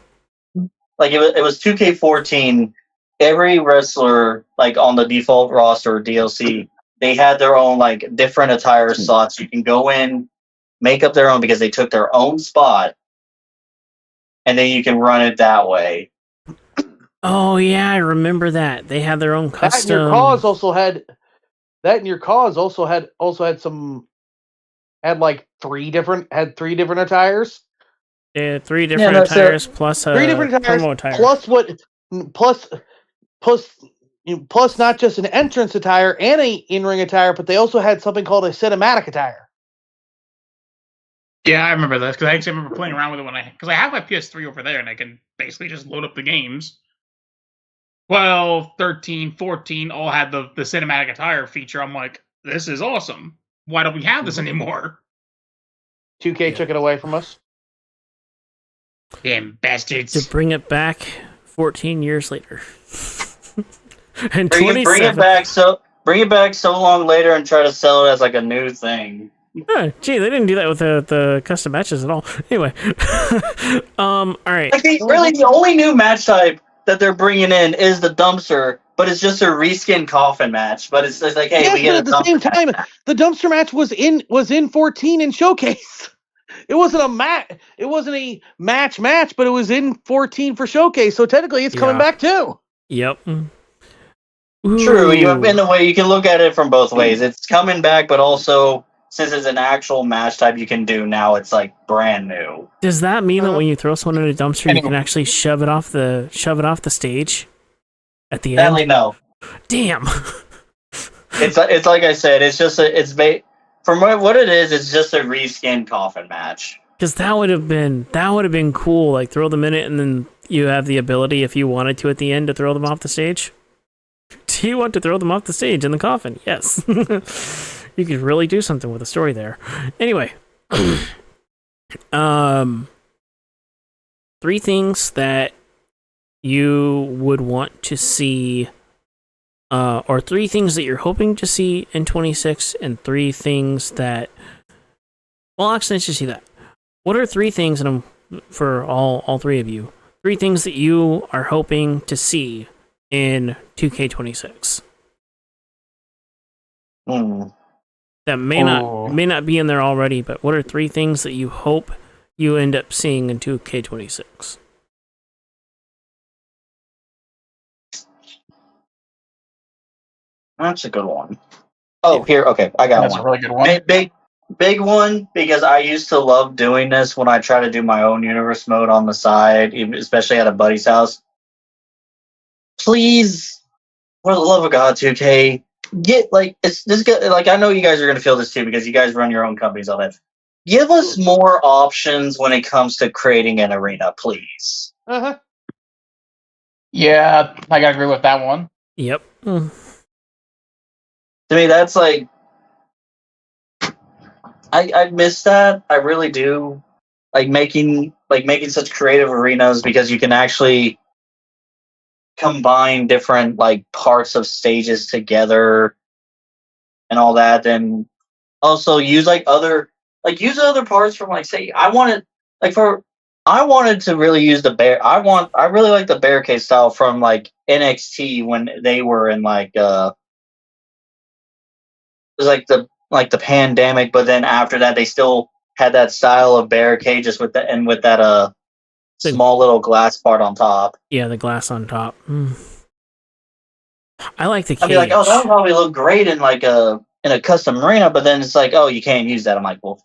Like it was 2K14. Every wrestler like on the default roster or DLC, they had their own like different attire slots. You can go in, make up their own because they took their own spot. And then you can run it that way. Oh yeah, I remember that. They had their own custom. That and your CAWs also had. That and your CAWs also had some. Had like three different attires. Yeah, 3 different attires plus 3 different attires promo attire. Plus not just an entrance attire and a in-ring attire, but they also had something called a cinematic attire. Yeah, I remember this because I actually remember playing around with it because I have my PS3 over there and I can basically just load up the games. 12, 13, 14 all had the cinematic attire feature. I'm like, this is awesome. Why don't we have this anymore? 2K took it away from us. Damn bastards. To bring it back 14 years later. And bring it back so long later and try to sell it as like a new thing. Oh, gee, they didn't do that with the custom matches at all. Anyway, all right. Like really, the only new match type that they're bringing in is the dumpster, but it's just a reskin coffin match. But it's like, hey, we get at the same time, the dumpster match was in 14 in Showcase. It wasn't a match. It wasn't a match, but it was in 14 for Showcase. So technically, it's coming back too. Yep. True, you have, in Ooh. a way you can look at it from both ways. It's coming back, but also since it's an actual match type you can do now, it's like brand new. Does that mean that when you throw someone in a dumpster, you Anyway. can actually shove it off the stage at the Sadly, end? no. Damn. It's like I said. It's just from what it is. It's just a reskin coffin match. Because that would have been cool. Like throw them in it, and then you have the ability, if you wanted to, at the end, to throw them off the stage. Do you want to throw them off the stage in the coffin? Yes. You could really do something with a story there. Anyway, 3 things that you would want to see, or 3 things that you're hoping to see in 26, and 3 things that. Well, actually, let's just see that. What are 3 things, and for all 3 of you, 3 things that you are hoping to see in 2K26 that may not be in there already? But what are 3 things that you hope you end up seeing in 2K26? That's a good one. Oh, here, okay, I got That's one. a really good one. Big one, because I used to love doing this when I try to do my own universe mode on the side, especially at a buddy's house. Please, for the love of God, 2K, get like it's this. Like I know you guys are gonna feel this too because you guys run your own companies, all that. Give us more options when it comes to creating an arena, please. Yeah, I gotta agree with that one. Yep. To me, that's like I miss that. I really do. Like making such creative arenas because you can actually combine different like parts of stages together and all that, and also use use other parts from like say I wanted to really use the I really like the barricade style from like NXT when they were in like it was like the pandemic, but then after that they still had that style of barricade just with that small little glass part on top. Yeah, the glass on top. I like the cage. I'd be like, oh, that would probably look great in like in a custom arena, but then it's like, oh, you can't use that. I'm like, well,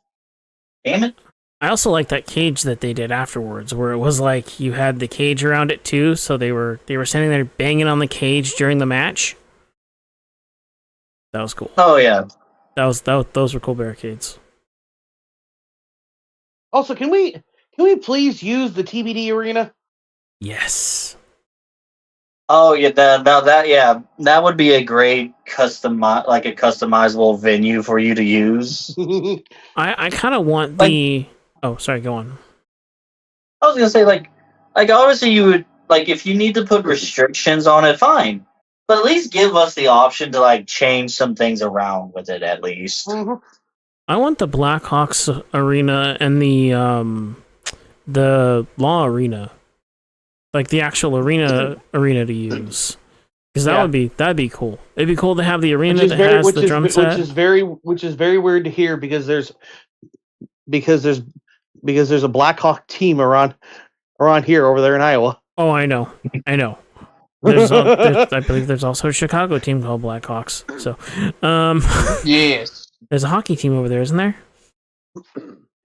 damn it. I also like that cage that they did afterwards, where it was like you had the cage around it too, so they were standing there banging on the cage during the match. That was cool. Oh yeah, those were cool barricades. Also, can we please use the TBD arena? Yes. Oh yeah, that would be a great customizable venue for you to use. I kind of want the. Oh, sorry. Go on. I was gonna say like obviously you would like if you need to put restrictions on it, fine, but at least give us the option to like change some things around with it at least. I want the Blackhawks arena and the Law arena, like the actual arena to use, because that'd be cool. It'd be cool to have the arena that has the drum set. Which is very weird to hear because there's a Blackhawk team around here over there in Iowa. Oh, I know. I believe there's also a Chicago team called Blackhawks. So, yes, there's a hockey team over there, isn't there?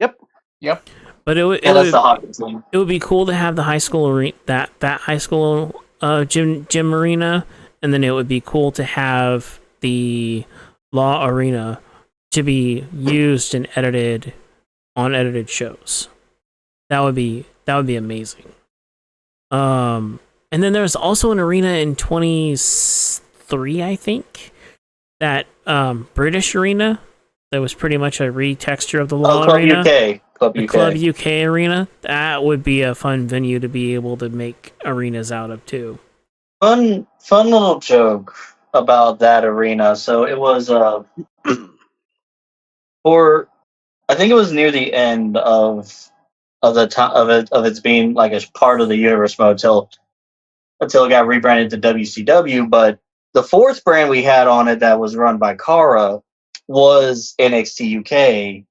Yep. But that's the hockey team. It would be cool to have the high school arena, that high school gym arena, and then it would be cool to have the Law arena to be used and edited on edited shows. That would be amazing. And then there's also an arena in 23, I think, that British arena that was pretty much a retexture of the Law arena. Club UK. Club UK arena. That would be a fun venue to be able to make arenas out of too. Fun little joke about that arena. So it was I think it was near the end of the time of its being like a part of the universe mode until it got rebranded to WCW. But the 4th brand we had on it that was run by Cara was NXT UK,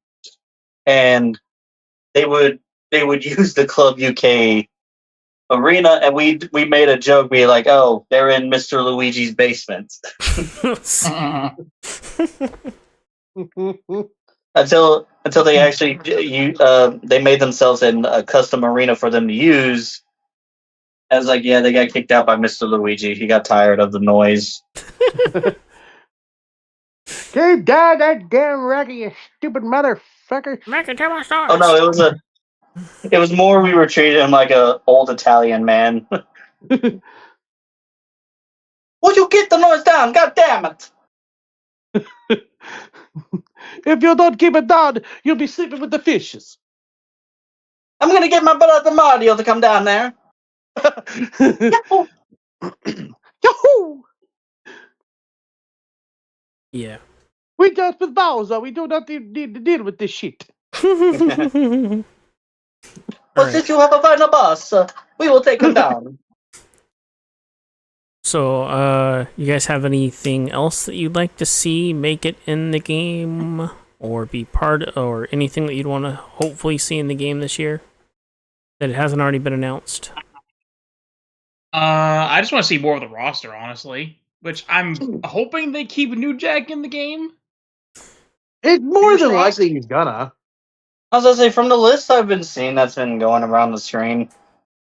and they would use the Club UK arena, and we made a joke, be like, "Oh, they're in Mr. Luigi's basement." until they actually they made themselves in a custom arena for them to use. I was like, yeah, they got kicked out by Mr. Luigi. He got tired of the noise. Get down that damn racket, you stupid motherfucker! Make it to my stars. Oh no, it was more we were treating him like a old Italian man. Would you get the noise down? God damn it! If you don't keep it down, you'll be sleeping with the fishes. I'm gonna get my brother Mario to come down there. Yahoo! Yahoo! Yeah. We just with Bowser. We do not need to deal with this shit. Well, Alright. since you have a final boss, we will take him down. So, you guys have anything else that you'd like to see make it in the game, or be part, or anything that you'd want to hopefully see in the game this year that it hasn't already been announced? I just want to see more of the roster, honestly. Which I'm hoping they keep New Jack in the game. It's more Fingers than crossed. likely he's gonna. I was gonna say, from the list I've been seeing that's been going around the screen,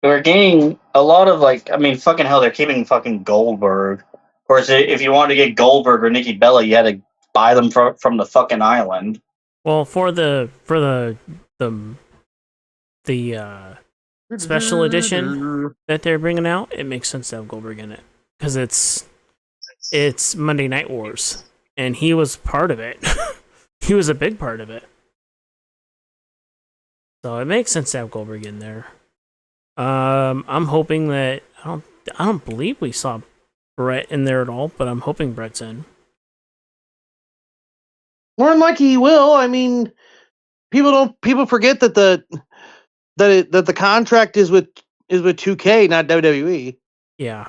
we're getting a lot of fucking hell, they're keeping fucking Goldberg. Of course, if you wanted to get Goldberg or Nikki Bella, you had to buy them from the fucking island. Well, for the special edition that they're bringing out, it makes sense to have Goldberg in it because it's Monday Night Wars, and he was part of it. He was a big part of it, so it makes sense to have Goldberg in there. I'm hoping that I don't believe we saw Brett in there at all, but I'm hoping Brett's in. More than likely he will. I mean, people forget that the contract is with 2K, not WWE. Yeah.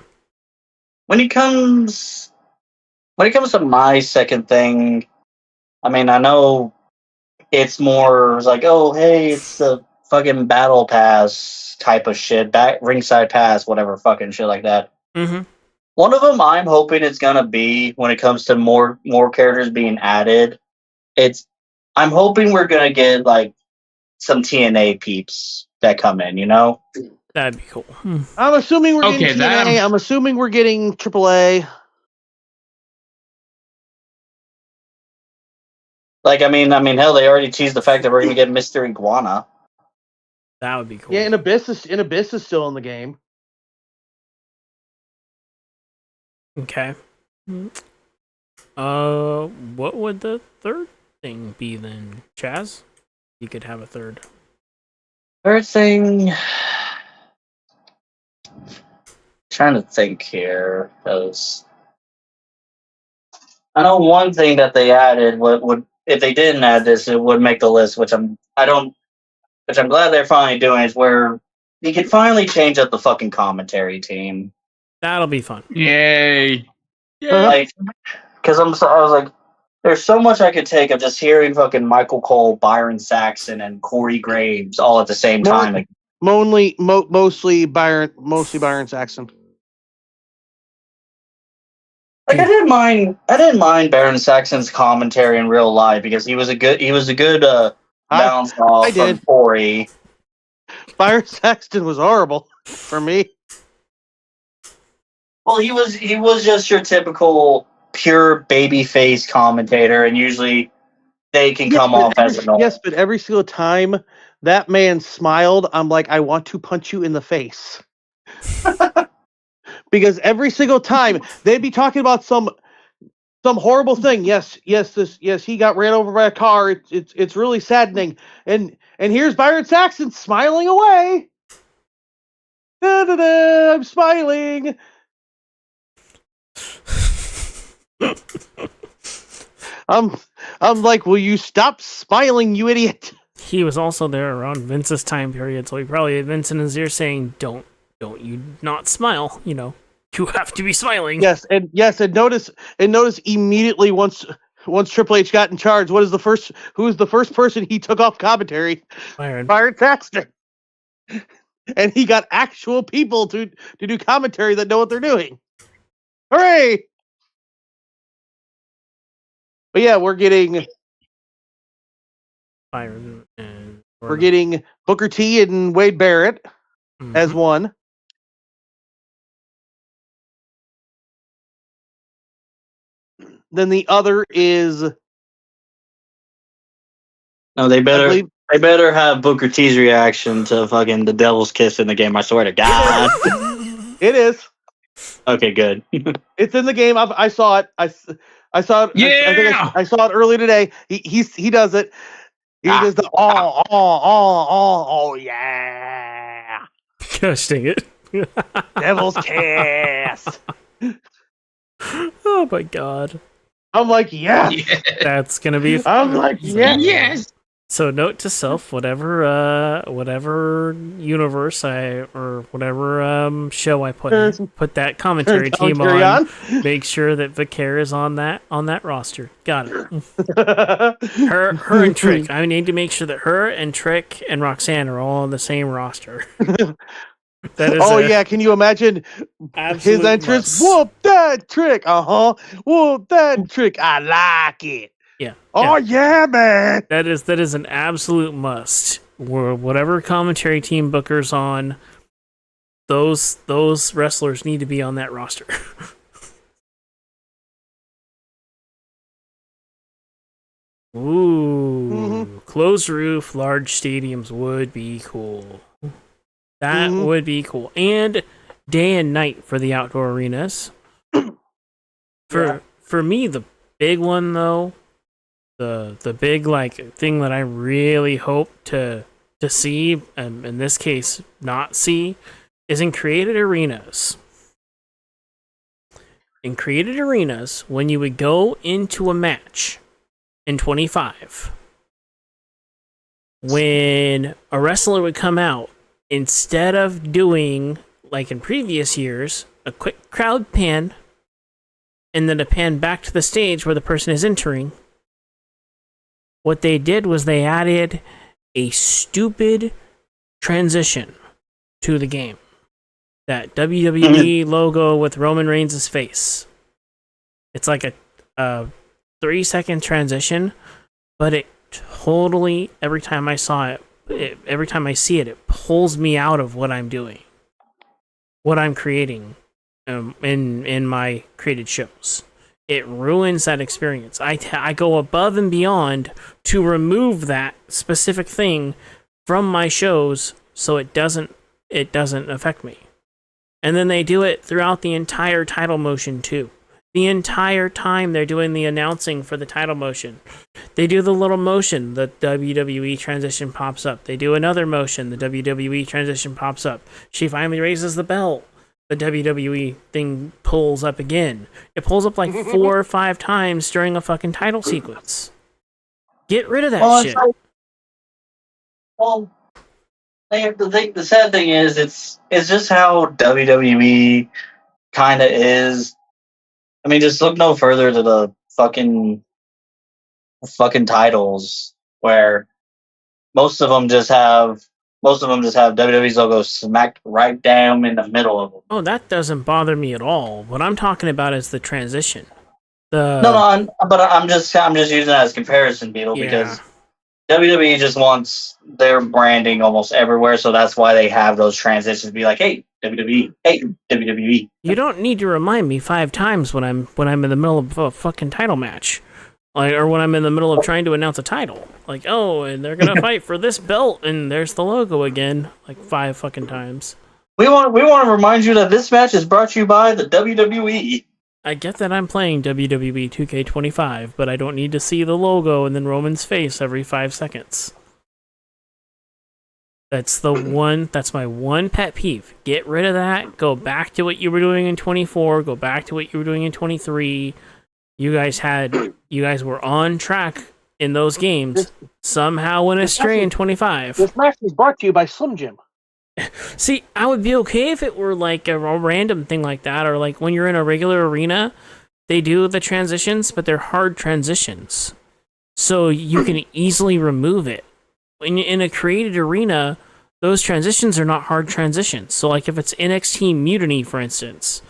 When it comes to my second thing, I mean, I know it's more like, oh, hey, it's the fucking battle pass type of shit, back ringside pass, whatever fucking shit like that. Mm-hmm. One of them I'm hoping it's gonna be when it comes to more characters being added. I'm hoping we're gonna get like some TNA peeps that come in, you know? That'd be cool. I'm assuming we're Okay, getting that TNA. I'm assuming we're getting AAA. Like, I mean, hell, they already teased the fact that we're gonna get Mr. Iguana. That would be cool. Yeah, and Abyss is still in the game. Okay. What would the third thing be then, Chaz? You could have a third. Third thing, trying to think here, because I know one thing that they added would if they didn't add this, it would make the list, which I'm glad they're finally doing, is where you can finally change up the fucking commentary team. That'll be fun. Yay! Like, because I was like, there's so much I could take of just hearing fucking Michael Cole, Byron Saxton, and Corey Graves all at the same time. Like, Mostly Byron Saxton. I didn't mind Baron Saxon's commentary in real life because he was a good bounce off from Corey. Byron Saxton was horrible for me. Well, he was just your typical pure babyface commentator, and usually they can come off as annoying. Yes, but every single time that man smiled, I'm like, I want to punch you in the face. Because every single time they'd be talking about some horrible thing. Yes, he got ran over by a car. It's really saddening. And here's Byron Saxton smiling away. Da-da-da, I'm smiling. I'm like, will you stop smiling, you idiot? He was also there around Vince's time period, so he probably had Vince in his ear saying, "Don't you not smile? You know, you have to be smiling." Yes, and notice immediately once Triple H got in charge, who is the first person he took off commentary? Byron. Byron Saxton. and he got actual people to do commentary that know what they're doing. Hooray! But yeah, we're getting Booker T and Wade Barrett as one. Then the other is No, they better have Booker T's reaction to fucking the Devil's Kiss in the game. I swear to God. It is. Okay, good. It's in the game. I saw it. I saw it. Yeah! I think I saw it early today. He does it. He does the oh yeah. Gosh dang it. Devil's Kiss. Oh my god. I'm like, yeah. That's gonna be I'm like, yeah. Yes. So note to self, whatever universe or whatever show I put that commentary team on, make sure that Vicaire is on that roster. Got it. her and Trick. I need to make sure that her and Trick and Roxanne are all on the same roster. That is yeah, can you imagine his entrance? Must. Whoop that Trick. Whoop that Trick. I like it. Yeah. Oh yeah, man. That is an absolute must. Whatever commentary team Booker's on, those wrestlers need to be on that roster. Ooh, closed roof, large stadiums would be cool. That would be cool. And day and night for the outdoor arenas. For me, the big one though, the big like thing that I really hope to see, in this case not see, is in created arenas. In created arenas, when you would go into a match in 25, when a wrestler would come out, instead of doing, like in previous years, a quick crowd pan, and then a pan back to the stage where the person is entering, what they did was they added a stupid transition to the game. That WWE logo with Roman Reigns' face. It's like a 3-second transition, but it totally, every time I see it, it pulls me out of what I'm doing, what I'm creating in my created shows. It ruins that experience. I go above and beyond to remove that specific thing from my shows so it doesn't affect me. And then they do it throughout the entire title motion too. The entire time they're doing the announcing for the title motion, they do the little motion, the WWE transition pops up. They do another motion, the WWE transition pops up. She finally raises the belt. The WWE thing pulls up again. It pulls up like 4 or 5 times during a fucking title sequence. Get rid of that shit. The sad thing is, it's just how WWE kind of is. I mean, just look no further to the fucking titles, where most of them just have WWE's logo smacked right down in the middle of them. Oh, that doesn't bother me at all. What I'm talking about is the transition. But I'm just using that as comparison, Beetle, because WWE just wants their branding almost everywhere, so that's why they have those transitions. Be like, hey, WWE, hey, WWE. You don't need to remind me 5 times when I'm in the middle of a fucking title match. Like, or when I'm in the middle of trying to announce a title. Like, oh, and they're gonna fight for this belt, and there's the logo again. Like 5 fucking times. We want to remind you that this match is brought to you by the WWE. I get that I'm playing WWE 2K25, but I don't need to see the logo and then Roman's face every 5 seconds. That's my one pet peeve. Get rid of that. Go back to what you were doing in 24. Go back to what you were doing in 23. You guys were on track in those games. Somehow went astray in 25. This match is brought to you by Slim Jim. See, I would be okay if it were like a random thing like that, or like when you're in a regular arena, they do the transitions, but they're hard transitions. So you can easily remove it. In a created arena, those transitions are not hard transitions. So, like, if it's NXT Mutiny, for instance,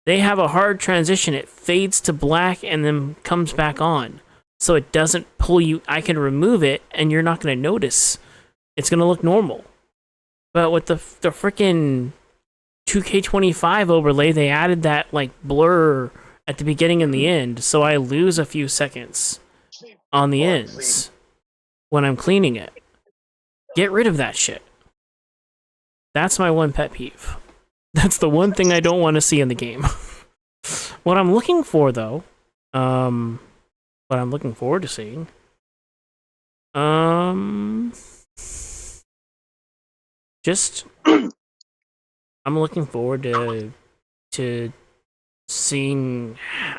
they have a hard transition. It fades to black and then comes back on. So it doesn't pull you. I can remove it and you're not going to notice. It's going to look normal. But with the freaking 2K25 overlay, they added that, like, blur at the beginning and the end. So I lose a few seconds on the ends when I'm cleaning it. Get rid of that shit. That's my one pet peeve. That's the one thing I don't want to see in the game. What I'm looking for, though, what I'm looking forward to seeing, just I'm looking forward to seeing,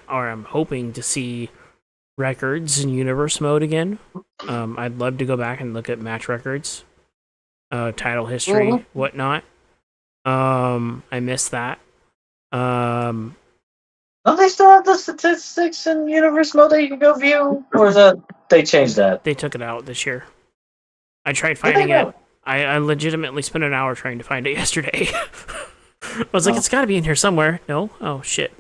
or I'm hoping to see records in universe mode again. I'd love to go back and look at match records, title history, whatnot. I missed that. Don't they still have the statistics in universe mode that you can go view, or is that they changed that? They took it out this year. I tried finding it. I legitimately spent an hour trying to find it yesterday. I was like, it's got to be in here somewhere. No? Oh, shit.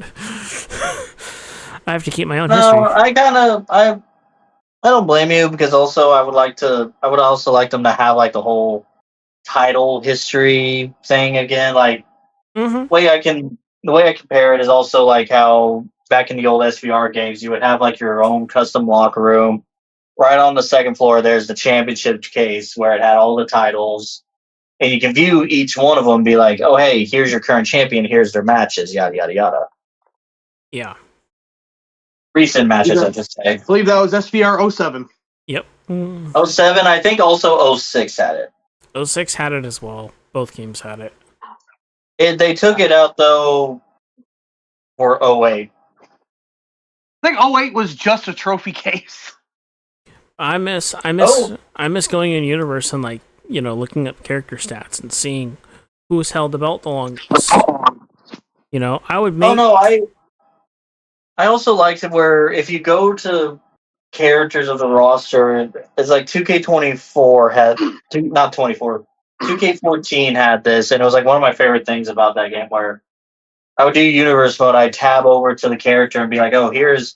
I have to keep my own history. I don't blame you, because also I would also like them to have like the whole title history thing again. Like, Mm-hmm. the way I compare it is also like how back in the old SVR games, you would have like your own custom locker room. Right on the second floor, there's the championship case where it had all the titles, and you can view each one of them and be like, oh, hey, here's your current champion, here's their matches, yada, yada, yada. Yeah. Recent matches, I just say. I believe that was SVR 07. Yep. 07, I think also 06 had it. 06 had it as well. Both games had it. They took it out, though, for 08. I think 08 was just a trophy case. I miss going in universe and, like, you know, looking up character stats and seeing who's held the belt the longest. You know, I would make. Oh no, I also liked it where if you go to characters of the roster, it's like 2K24 had not 24, 2K14 had this, and it was like one of my favorite things about that game where I would do universe mode. I'd tab over to the character and be like, oh, here's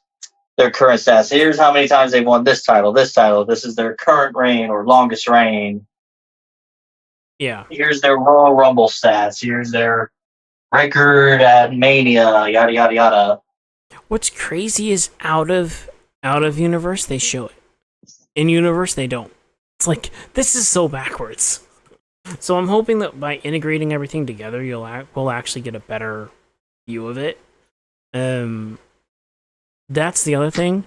their current stats. Here's how many times they've won this title. This is their current reign or longest reign. Yeah. Here's their Royal Rumble stats. Here's their record at Mania. Yada yada yada. What's crazy is out of universe they show it. In universe they don't. It's like, this is so backwards. So I'm hoping that by integrating everything together, we'll actually get a better view of it. That's the other thing.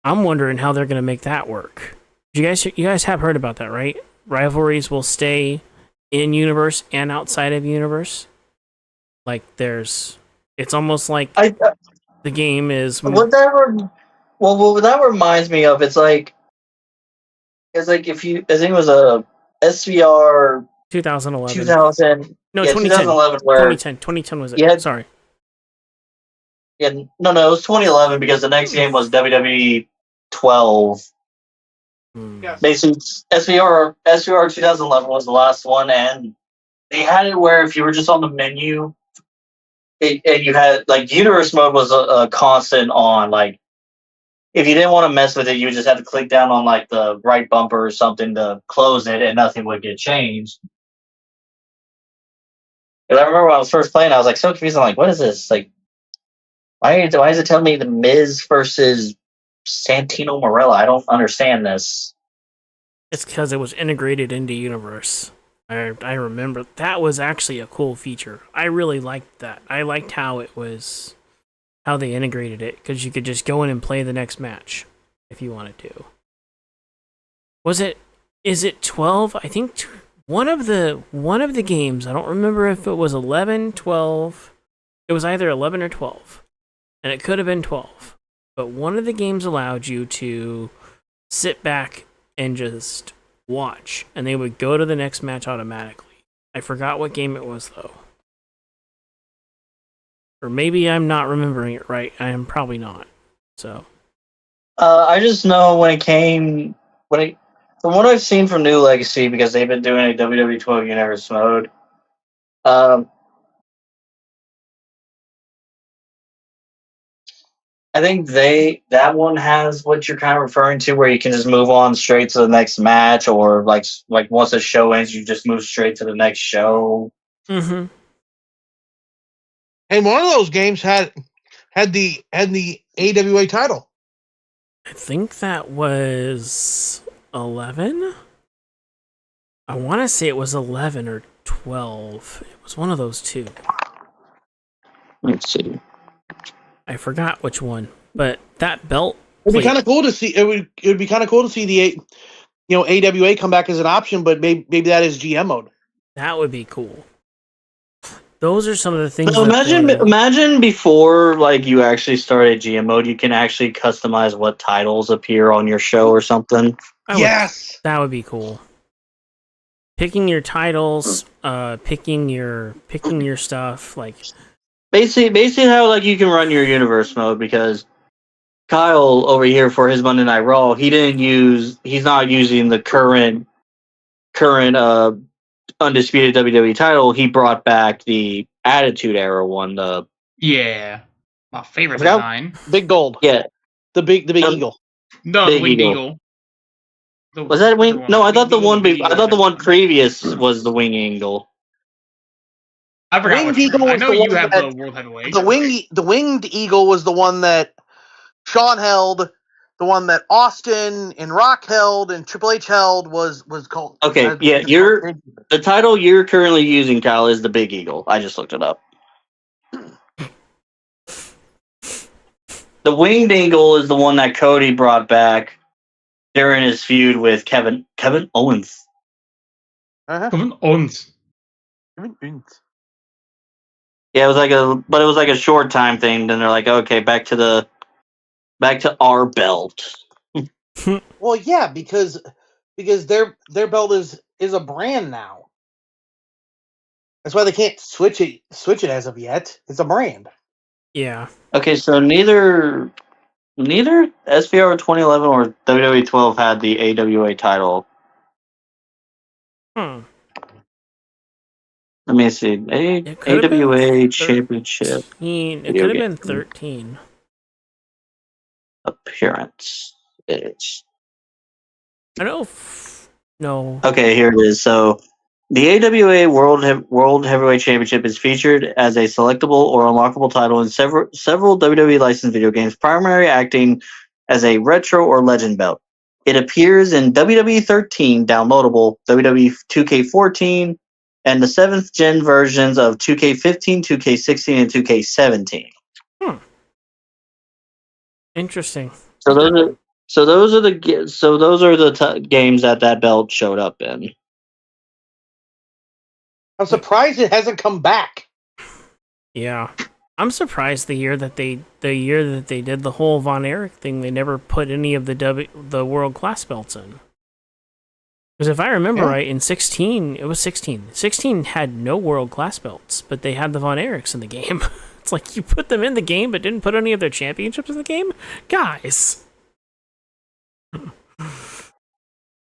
I'm wondering how they're going to make that work. You guys have heard about that, right? Rivalries will stay in universe and outside of universe. Like, it's almost like the game is. What that reminds me of, it's like if you, I think it was a SVR 2011. 2011 where 2010 was it? Yeah. Sorry. Yeah, no, it was 2011 because the next game was WWE 12. Yes. Basically, SVR 2011 was the last one, and they had it where if you were just on the menu, and you had like universe mode was a constant on. Like, if you didn't want to mess with it, you just had to click down on like the right bumper or something to close it, and nothing would get changed. And I remember when I was first playing, I was like so confused. I'm like, what is this? Like, why is it telling me the Miz versus Santino Marella? I don't understand this. It's because it was integrated into universe. I remember that was actually a cool feature. I really liked that. I liked how they integrated it, because you could just go in and play the next match if you wanted to. Is it 12? I think one of the games, I don't remember if it was 11, 12. It was either 11 or 12. And it could have been 12. But one of the games allowed you to sit back and just watch, and they would go to the next match automatically. I forgot what game it was, though. Or maybe I'm not remembering it right. I am probably not. So I just know the from what I've seen from New Legacy, because they've been doing a WWE 12 Universe mode, I think that one has what you're kind of referring to, where you can just move on straight to the next match, or like once the show ends, you just move straight to the next show. Mm-hmm. And one of those games had the AWA title. I think that was 11. I want to say it was 11 or 12. It was one of those two. Let's see. I forgot which one, but that belt. It'd be kind of cool to see. It would be kind of cool to see the AWA come back as an option, but maybe that is GM mode. That would be cool. Those are some of the things. So imagine before like you actually started GM mode, you can actually customize what titles appear on your show or something. Yes, that would be cool. Picking your titles, picking your stuff, like basically how like you can run your universe mode, because Kyle over here for his Monday Night Raw, he's not using the current undisputed WWE title. He brought back the Attitude Era one, my favorite design. Big Gold. Yeah, the big eagle. No, the Winged Eagle. Was that wing? No, I thought the one previous was the Wing Eagle. I forgot. Winged Eagle was I know the you one have that, the World Heavyweight. The Winged Eagle was the one that Shawn held. The one that Austin and Rock held and Triple H held was called. Okay, the title you're currently using, Kyle, is the Big Eagle. I just looked it up. The Winged Eagle is the one that Cody brought back during his feud with Kevin Owens. Uh-huh. Kevin Owens. Yeah, it was like a short time thing. Then they're like, okay, back to our belt. Well, yeah, because their belt is a brand now. That's why they can't switch it as of yet. It's a brand. Yeah. Okay, so neither SVR 2011 or WWE 12 had the AWA title. Hmm. Let me see. AWA Championship. It could have been 13. Appearance. It's... I know. No. Okay, here it is. So, the AWA World Heavyweight Championship is featured as a selectable or unlockable title in several WWE licensed video games, primarily acting as a retro or legend belt. It appears in WWE 13 downloadable, WWE 2K14, and the 7th gen versions of 2K15, 2K16, and 2K17. Interesting. So those are the games that belt showed up in. I'm surprised it hasn't come back. Yeah, I'm surprised the year that they did the whole Von Erich thing, they never put any of the world class belts in. Because if I remember right, in 16, it was 16. 16 had no world class belts, but they had the Von Erichs in the game. It's like you put them in the game, but didn't put any of their championships in the game, guys.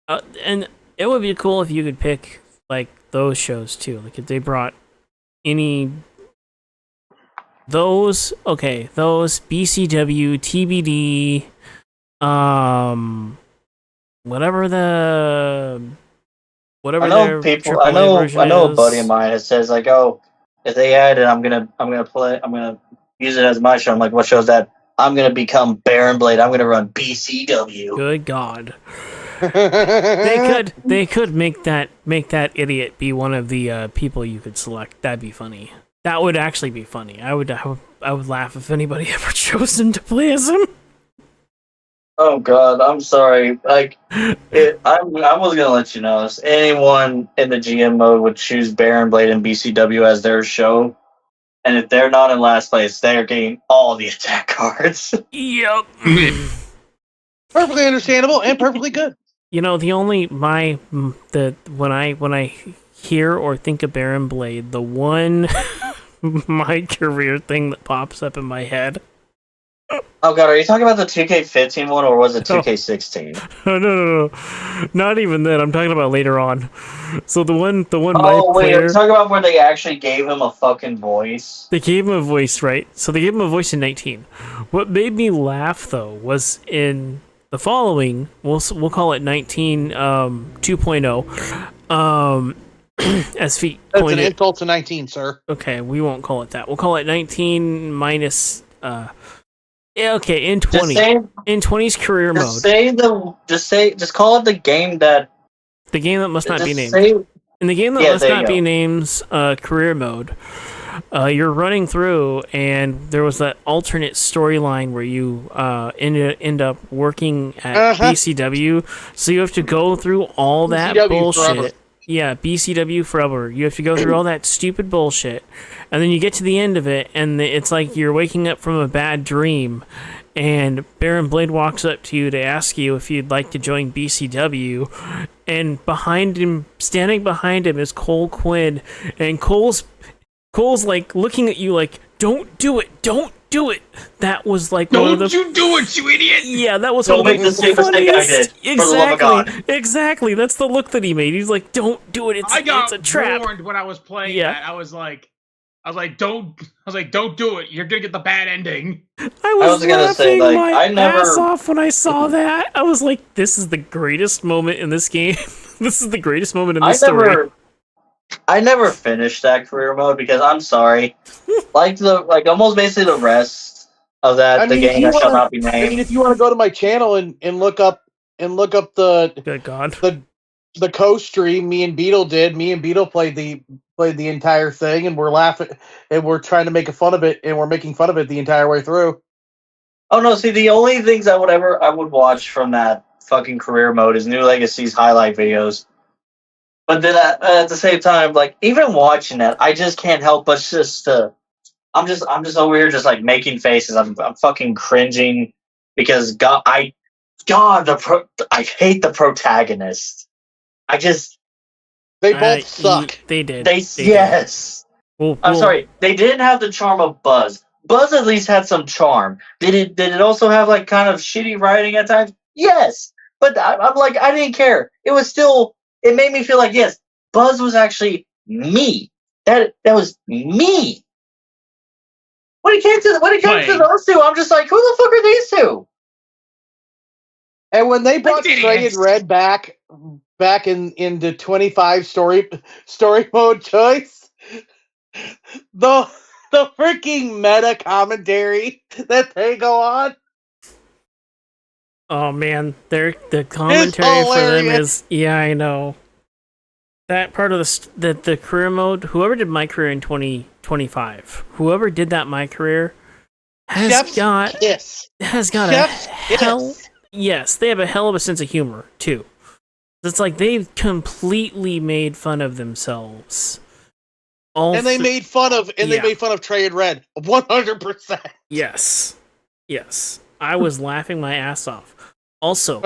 And it would be cool if you could pick like those shows too. Like if they brought any those BCW, TBD, whatever I know people. I know a buddy of mine that says like, "Oh, if they add it, I'm gonna use it as my show." I'm like, "What show is that?" I'm gonna become Baron Blade. I'm gonna run BCW. Good God. They could make that idiot be one of the people you could select. That'd be funny. That would actually be funny. I would laugh if anybody ever chose him to play as him. Oh God, I'm sorry. Like, I was gonna let you know. If anyone in the GM mode would choose Baron Blade and BCW as their show, and if they're not in last place, they are getting all the attack cards. Yep. Perfectly understandable and perfectly good. You know, when I hear or think of Baron Blade, the one my career thing that pops up in my head Oh god, are you talking about the 2K15 one or was it No. 2K16? No. Not even that. I'm talking about later on. So the one my Oh wait, are player, you talking about where they actually gave him a fucking voice? they gave him a voice, right? So they gave him a voice in 19. What made me laugh though was in the following. We'll call it 19 2.0. As feet That's an pointed. insult to 19, sir. Okay, we won't call it that. We'll call it 19 minus. Yeah, okay, in 20. In 20's career mode. Just call it the game that. The game that must not be Just named. say. In the game that Yeah, must there not you be go. named career mode, you're running through, and there was that alternate storyline where you end up working at BCW. So you have to go through all that BCW bullshit. forever. Yeah, BCW forever. You have to go through all that stupid bullshit, and then you get to the end of it, and it's like you're waking up from a bad dream. And Baron Blade walks up to you to ask you if you'd like to join BCW, and behind him, standing behind him, is Cole Quinn, and Cole's like looking at you like, "Don't do it, don't do it." That was like one of the. Don't you do it, you idiot! Yeah, that was Don't one of make the the same mistake I funniest. did, for the love of God. Exactly. That's the look that he made. He's like, "Don't do it. I got it's a trap." warned when I was playing Yeah. that. I was like, don't do it. You're gonna get the bad ending. I was gonna laughing say, like, my I never- ass off when I saw that. I was like, "This is the greatest moment in this game. This is the greatest moment in this story." I never finished that career mode because I'm sorry, like almost basically the rest of that the game that shall not be named. if you want to go to my channel and look up the Good God. the co-stream me and Beetle did. Me and Beetle played the entire thing, and we're laughing and we're trying to make fun of it, and we're making fun of it the entire way through. Oh no! See, the only things I would watch from that fucking career mode is New Legacy's highlight videos. But then at the same time, like even watching that, I just can't help but I'm just over here just like making faces. I'm fucking cringing because I hate the protagonist. They both suck. They did. Yes. I'm sorry. They didn't have the charm of Buzz. Buzz at least had some charm. Did it also have like kind of shitty writing at times? Yes. But I'm like, I didn't care. It was still. It made me feel like yes, Buzz was actually me. That was me. When it came to those two, I'm just like, who the fuck are these two? And when they brought Idiots. Trey and Red back into 25 story mode choice, the freaking meta commentary that they go on. Oh man, the commentary for them is I know. That part of the career mode, whoever did my career in 2025, whoever did that my career has got a hell. Yes, they have a hell of a sense of humor too. It's like they've completely made fun of themselves. They made fun of Trey and Red 100%. Yes. I was laughing my ass off. Also,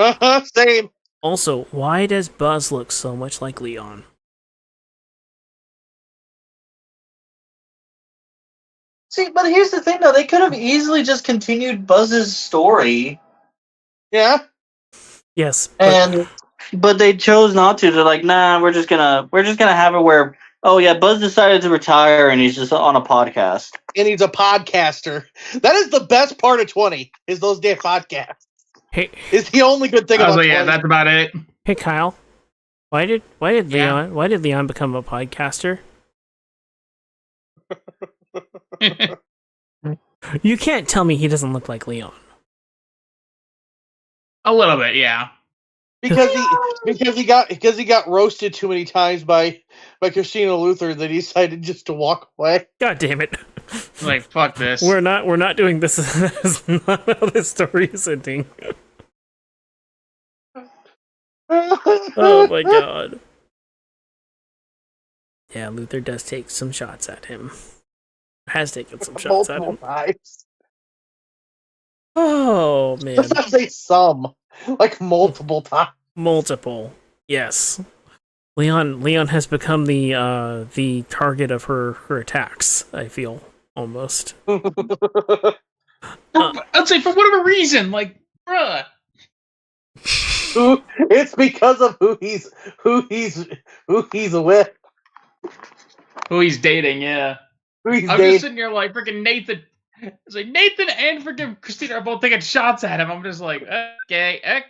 same. Also, why does Buzz look so much like Leon? See, but here's the thing though, they could have easily just continued Buzz's story. Yeah. Yes. But they chose not to. They're like, nah, we're just gonna have it where Buzz decided to retire and he's just on a podcast. And he's a podcaster. That is the best part of 20, is those damn podcasts. Hey, it's the only good thing about 20. Yeah, that's about it. Hey Kyle. Why did Leon become a podcaster? You can't tell me he doesn't look like Leon. A little bit, yeah. Because he got roasted too many times by Christina Luther that he decided just to walk away. God damn it! Like fuck this. We're not doing this. That's not how this story is ending. Oh my god. Yeah, Luther does take some shots at him. Has taken some shots at him. Times. Oh man. Let's not say some. Like multiple times. Multiple. Yes. Leon has become the target of her attacks, I feel, almost. I'd say for whatever reason, like, bruh. It's because of who he's with, Who he's dating, yeah. who he's I'm dating. just sitting here like freaking Nathan. It's like Nathan and freaking Christina are both taking shots at him. I'm just like, okay.